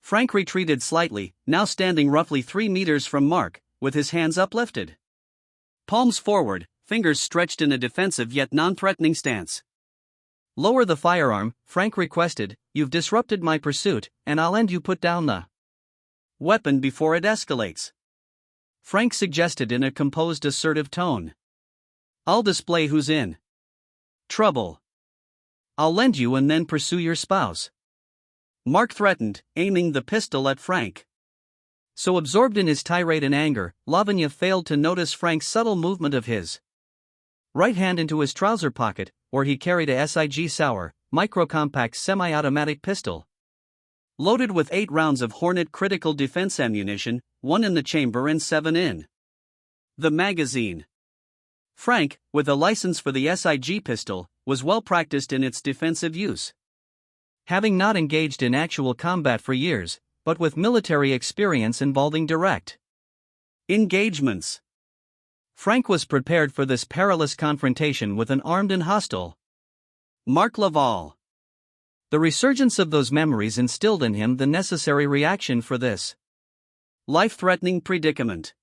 Frank retreated slightly, now standing roughly 3 meters from Mark, with his hands uplifted. Palms forward, fingers stretched in a defensive yet non-threatening stance. Lower the firearm, Frank requested. You've disrupted my pursuit, and I'll end you. Put down the weapon before it escalates, Frank suggested in a composed, assertive tone. I'll display who's in trouble. I'll lend you and then pursue your spouse, Mark threatened, aiming the pistol at Frank. So absorbed in his tirade and anger, Lavanya failed to notice Frank's subtle movement of his right hand into his trouser pocket, where he carried a SIG Sauer, micro-compact semi-automatic pistol, loaded with 8 rounds of Hornet critical defense ammunition, 1 in the chamber and 7 in the magazine. Frank, with a license for the SIG pistol, was well practiced in its defensive use. Having not engaged in actual combat for years, but with military experience involving direct engagements, Frank was prepared for this perilous confrontation with an armed and hostile Mark Laval. The resurgence of those memories instilled in him the necessary reaction for this life-threatening predicament.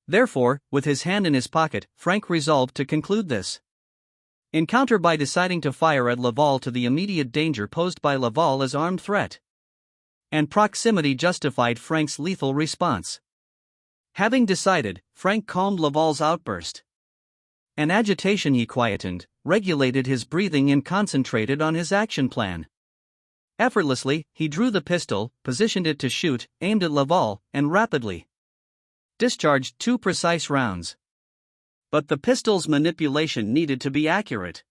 Therefore, with his hand in his pocket, Frank resolved to conclude this encounter by deciding to fire at Laval to the immediate danger posed by Laval as armed threat. And proximity justified Frank's lethal response. Having decided, Frank calmed Laval's outburst. An agitation he quietened, regulated his breathing and concentrated on his action plan. Effortlessly, he drew the pistol, positioned it to shoot, aimed at Laval, and rapidly discharged 2 precise rounds. But the pistol's manipulation needed to be accurate.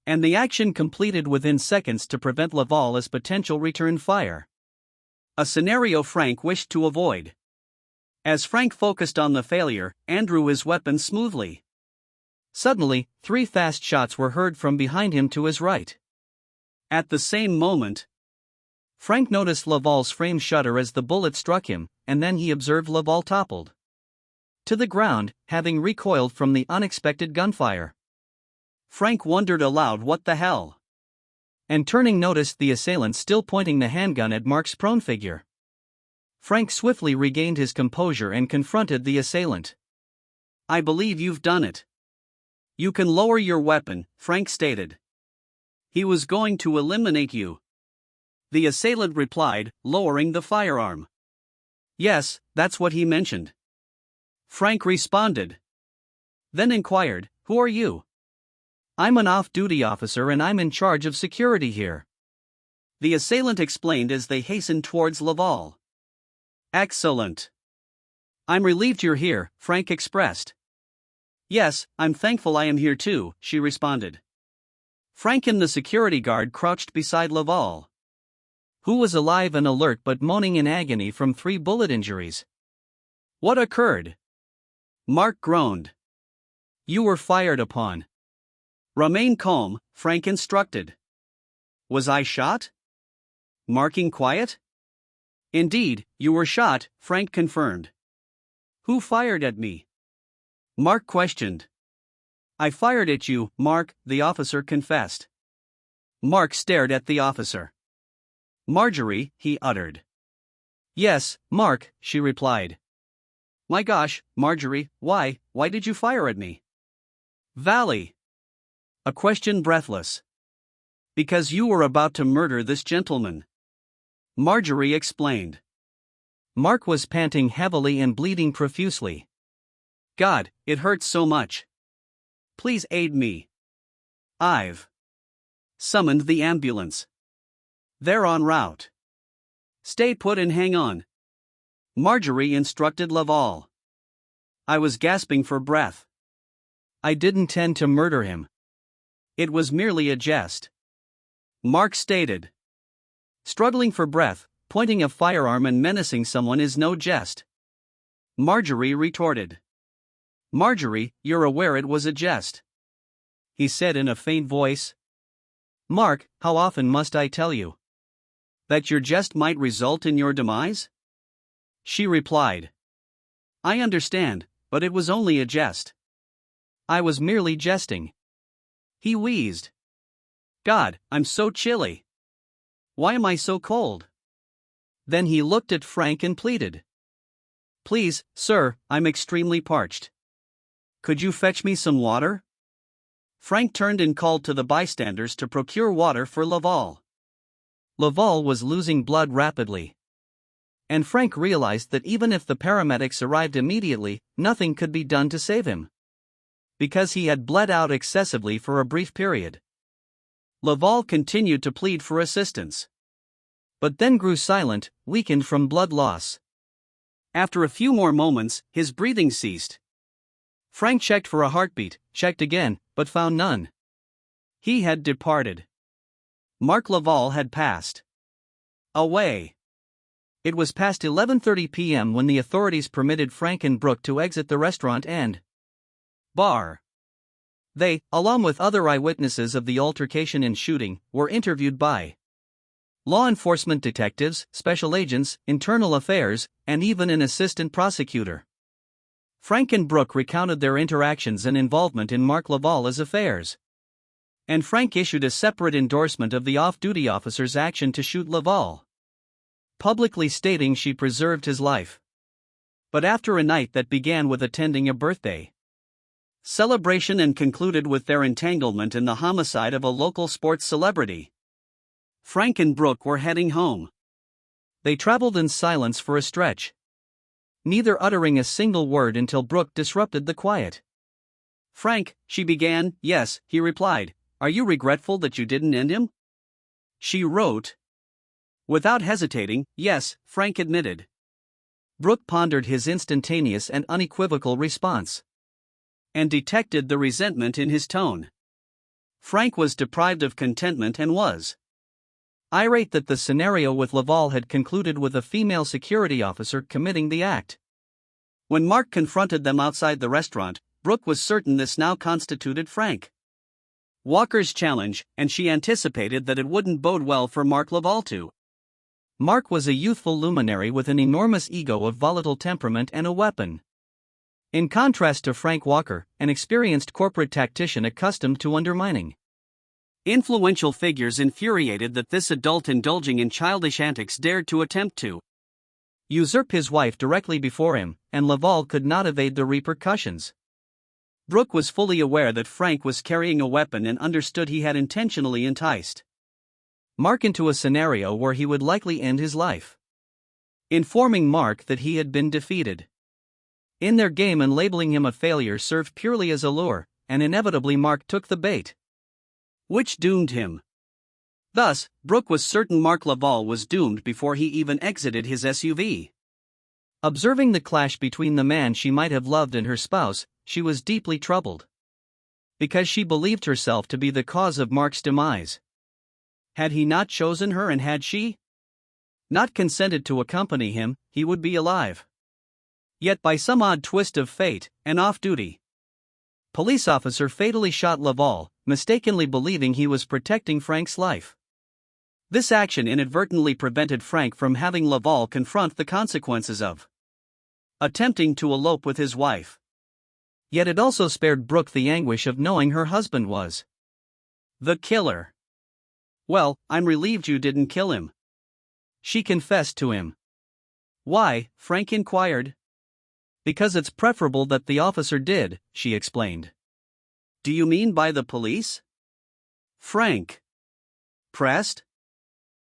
And the action completed within seconds to prevent Laval's potential return fire. A scenario Frank wished to avoid. As Frank focused on the failure, Andrew his weapon smoothly. Suddenly, 3 fast shots were heard from behind him to his right. At the same moment, Frank noticed Laval's frame shudder as the bullet struck him, and then he observed Laval toppled to the ground, having recoiled from the unexpected gunfire. Frank wondered aloud what the hell. And turning noticed the assailant still pointing the handgun at Mark's prone figure. Frank swiftly regained his composure and confronted the assailant. "I believe you've done it. You can lower your weapon," Frank stated. "He was going to eliminate you." The assailant replied, lowering the firearm. "Yes, that's what he mentioned." Frank responded. Then inquired, "Who are you?" "I'm an off-duty officer and I'm in charge of security here." The assailant explained as they hastened towards Laval. "Excellent. I'm relieved you're here," Frank expressed. "Yes, I'm thankful I am here too," she responded. Frank and the security guard crouched beside Laval, who was alive and alert but moaning in agony from 3 bullet injuries. "What occurred?" Mark groaned. "You were fired upon." "Remain calm," Frank instructed. "Was I shot?" Marking quiet. "Indeed, you were shot," Frank confirmed. "Who fired at me?" Mark questioned. "I fired at you, Mark," the officer confessed. Mark stared at the officer. "Marjorie," he uttered. "Yes, Mark," she replied. "My gosh, Marjorie, why did you fire at me?" "Valley." A question breathless. "Because you were about to murder this gentleman," Marjorie explained. Mark was panting heavily and bleeding profusely. "God, it hurts so much. Please aid me." "I've summoned the ambulance. They're en route. Stay put and hang on," Marjorie instructed Laval. "I was gasping for breath. I didn't intend to murder him. It was merely a jest," Mark stated. Struggling for breath, pointing a firearm and menacing someone is no jest, Marjorie retorted. "Marjorie, you're aware it was a jest," he said in a faint voice. "Mark, how often must I tell you that your jest might result in your demise?" She replied. "I understand, but it was only a jest. I was merely jesting." He wheezed. "God, I'm so chilly. Why am I so cold?" Then he looked at Frank and pleaded. "Please, sir, I'm extremely parched. Could you fetch me some water?" Frank turned and called to the bystanders to procure water for Laval. Laval was losing blood rapidly, and Frank realized that even if the paramedics arrived immediately, nothing could be done to save him, because he had bled out excessively for a brief period. Laval continued to plead for assistance, but then grew silent, weakened from blood loss. After a few more moments, his breathing ceased. Frank checked for a heartbeat, checked again, but found none. He had departed. Mark Laval had passed away. It was past 11:30 p.m. when the authorities permitted Frank and Brooke to exit the restaurant and bar. They, along with other eyewitnesses of the altercation and shooting, were interviewed by law enforcement detectives, special agents, internal affairs, and even an assistant prosecutor. Frank and Brooke recounted their interactions and involvement in Mark Laval's affairs. And Frank issued a separate endorsement of the off-duty officer's action to shoot Laval, publicly stating she preserved his life. But after a night that began with attending a birthday celebration and concluded with their entanglement in the homicide of a local sports celebrity, Frank and Brooke were heading home. They traveled in silence for a stretch, neither uttering a single word until Brooke disrupted the quiet. "Frank," she began. "Yes," he replied. "Are you regretful that you didn't end him?" She wrote. Without hesitating, "Yes," Frank admitted. Brooke pondered his instantaneous and unequivocal response, and detected the resentment in his tone. Frank was deprived of contentment and was irate that the scenario with Laval had concluded with a female security officer committing the act. When Mark confronted them outside the restaurant, Brooke was certain this now constituted Frank Walker's challenge, and she anticipated that it wouldn't bode well for Mark Laval too. Mark was a youthful luminary with an enormous ego of volatile temperament and a weapon. In contrast to Frank Walker, an experienced corporate tactician accustomed to undermining influential figures, infuriated that this adult indulging in childish antics dared to attempt to usurp his wife directly before him, and Laval could not evade the repercussions. Brooke was fully aware that Frank was carrying a weapon and understood he had intentionally enticed Mark into a scenario where he would likely end his life. Informing Mark that he had been defeated in their game and labeling him a failure served purely as a lure, and inevitably Mark took the bait, which doomed him. Thus, Brooke was certain Mark Laval was doomed before he even exited his SUV. Observing the clash between the man she might have loved and her spouse, she was deeply troubled. Because she believed herself to be the cause of Mark's demise. Had he not chosen her, and had she not consented to accompany him, he would be alive. Yet by some odd twist of fate, an off-duty police officer fatally shot Laval, mistakenly believing he was protecting Frank's life. This action inadvertently prevented Frank from having Laval confront the consequences of attempting to elope with his wife. Yet it also spared Brooke the anguish of knowing her husband was the killer. "Well, I'm relieved you didn't kill him," she confessed to him. "Why?" Frank inquired. "Because it's preferable that the officer did," she explained. "Do you mean by the police?" Frank pressed.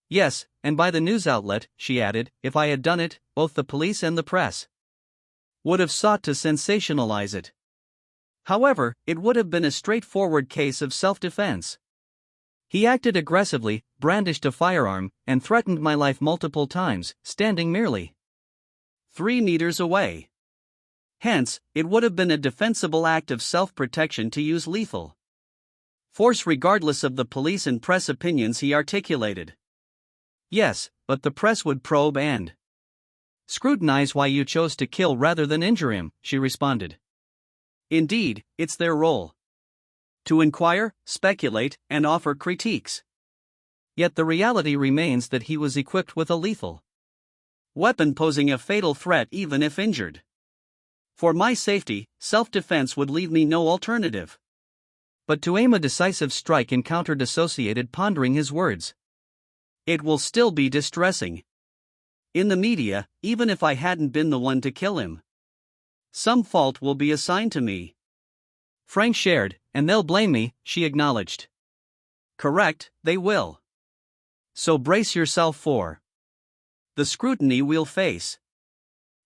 "Yes, and by the news outlet," she added. "If I had done it, both the police and the press would have sought to sensationalize it. However, it would have been a straightforward case of self-defense. He acted aggressively, brandished a firearm, and threatened my life multiple times, standing merely 3 meters away. Hence, it would have been a defensible act of self-protection to use lethal force regardless of the police and press opinions," he articulated. "Yes, but the press would probe and scrutinize why you chose to kill rather than injure him," she responded. "Indeed, it's their role to inquire, speculate, and offer critiques. Yet the reality remains that he was equipped with a lethal weapon posing a fatal threat even if injured. For my safety, self-defense would leave me no alternative but to aim a decisive strike," encountered associated, pondering his words. "It will still be distressing in the media, even if I hadn't been the one to kill him. Some fault will be assigned to me." Frank shared, "And they'll blame me," she acknowledged. "Correct, they will. So brace yourself for the scrutiny we'll face.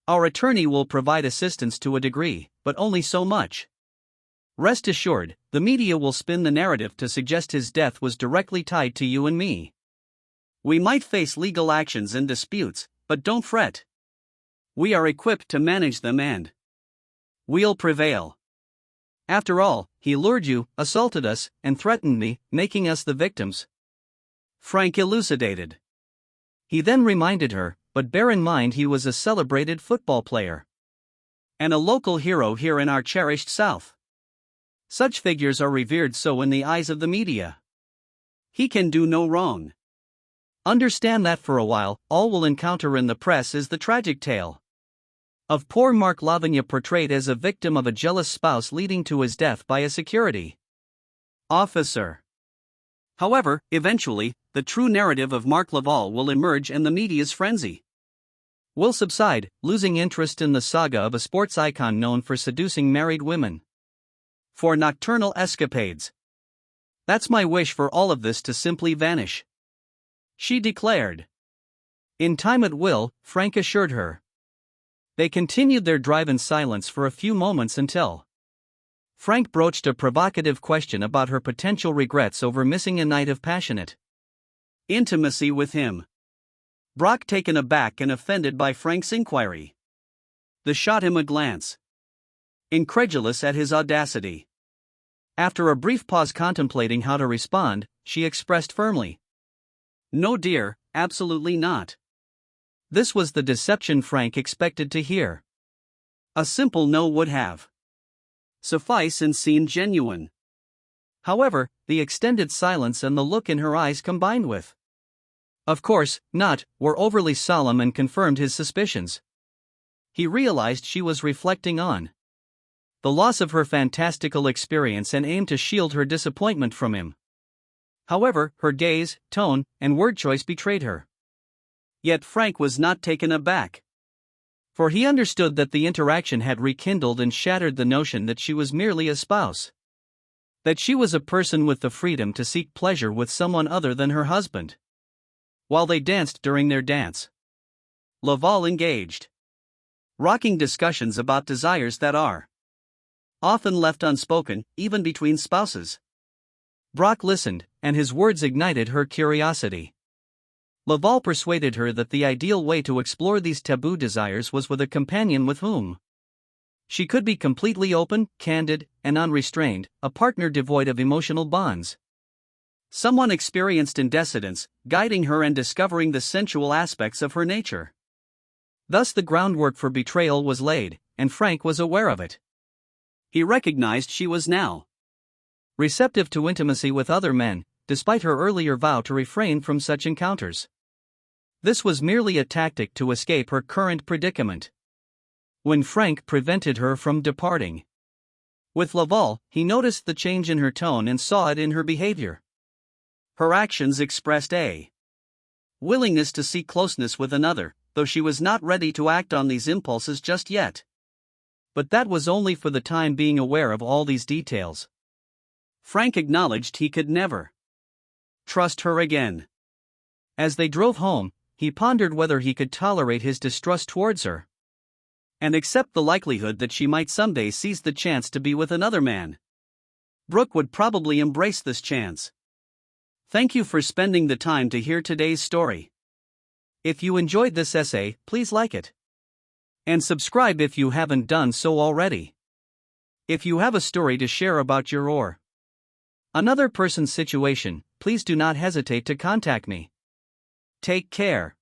Our attorney will provide assistance to a degree, but only so much. Rest assured, the media will spin the narrative to suggest his death was directly tied to you and me. We might face legal actions and disputes, but don't fret. We are equipped to manage them and we'll prevail. After all, he lured you, assaulted us, and threatened me, making us the victims," Frank elucidated. He then reminded her, "But bear in mind he was a celebrated football player and a local hero here in our cherished South. Such figures are revered so in the eyes of the media. He can do no wrong. Understand that for a while, all we'll encounter in the press is the tragic tale of poor Mark Lavagna portrayed as a victim of a jealous spouse leading to his death by a security officer. However, eventually, the true narrative of Mark Laval will emerge and the media's frenzy will subside, losing interest in the saga of a sports icon known for seducing married women for nocturnal escapades. That's my wish, for all of this to simply vanish," she declared. "In time it will," Frank assured her. They continued their drive in silence for a few moments until Frank broached a provocative question about her potential regrets over missing a night of passionate intimacy with him. Brock, taken aback and offended by Frank's inquiry, shot him a glance, incredulous at his audacity. After a brief pause contemplating how to respond, she expressed firmly, "No, dear, absolutely not." This was the deception Frank expected to hear. A simple no would have sufficed and seemed genuine. However, the extended silence and the look in her eyes combined with, "Of course not," were overly solemn and confirmed his suspicions. He realized she was reflecting on the loss of her fantastical experience and aimed to shield her disappointment from him. However, her gaze, tone, and word choice betrayed her. Yet Frank was not taken aback. For he understood that the interaction had rekindled and shattered the notion that she was merely a spouse. That she was a person with the freedom to seek pleasure with someone other than her husband. While they danced during their dance, Laval engaged rocking discussions about desires that are often left unspoken, even between spouses. Brock listened, and his words ignited her curiosity. Laval persuaded her that the ideal way to explore these taboo desires was with a companion with whom she could be completely open, candid, and unrestrained, a partner devoid of emotional bonds. Someone experienced in decadence, guiding her and discovering the sensual aspects of her nature. Thus the groundwork for betrayal was laid, and Frank was aware of it. He recognized she was now receptive to intimacy with other men, despite her earlier vow to refrain from such encounters. This was merely a tactic to escape her current predicament. When Frank prevented her from departing with Laval, he noticed the change in her tone and saw it in her behavior. Her actions expressed a willingness to seek closeness with another, though she was not ready to act on these impulses just yet. But that was only for the time being. Aware of all these details, Frank acknowledged he could never trust her again. As they drove home, he pondered whether he could tolerate his distrust towards her and accept the likelihood that she might someday seize the chance to be with another man. Brooke would probably embrace this chance. Thank you for spending the time to hear today's story. If you enjoyed this essay, please like it and subscribe if you haven't done so already. If you have a story to share about your or another person's situation, please do not hesitate to contact me. Take care.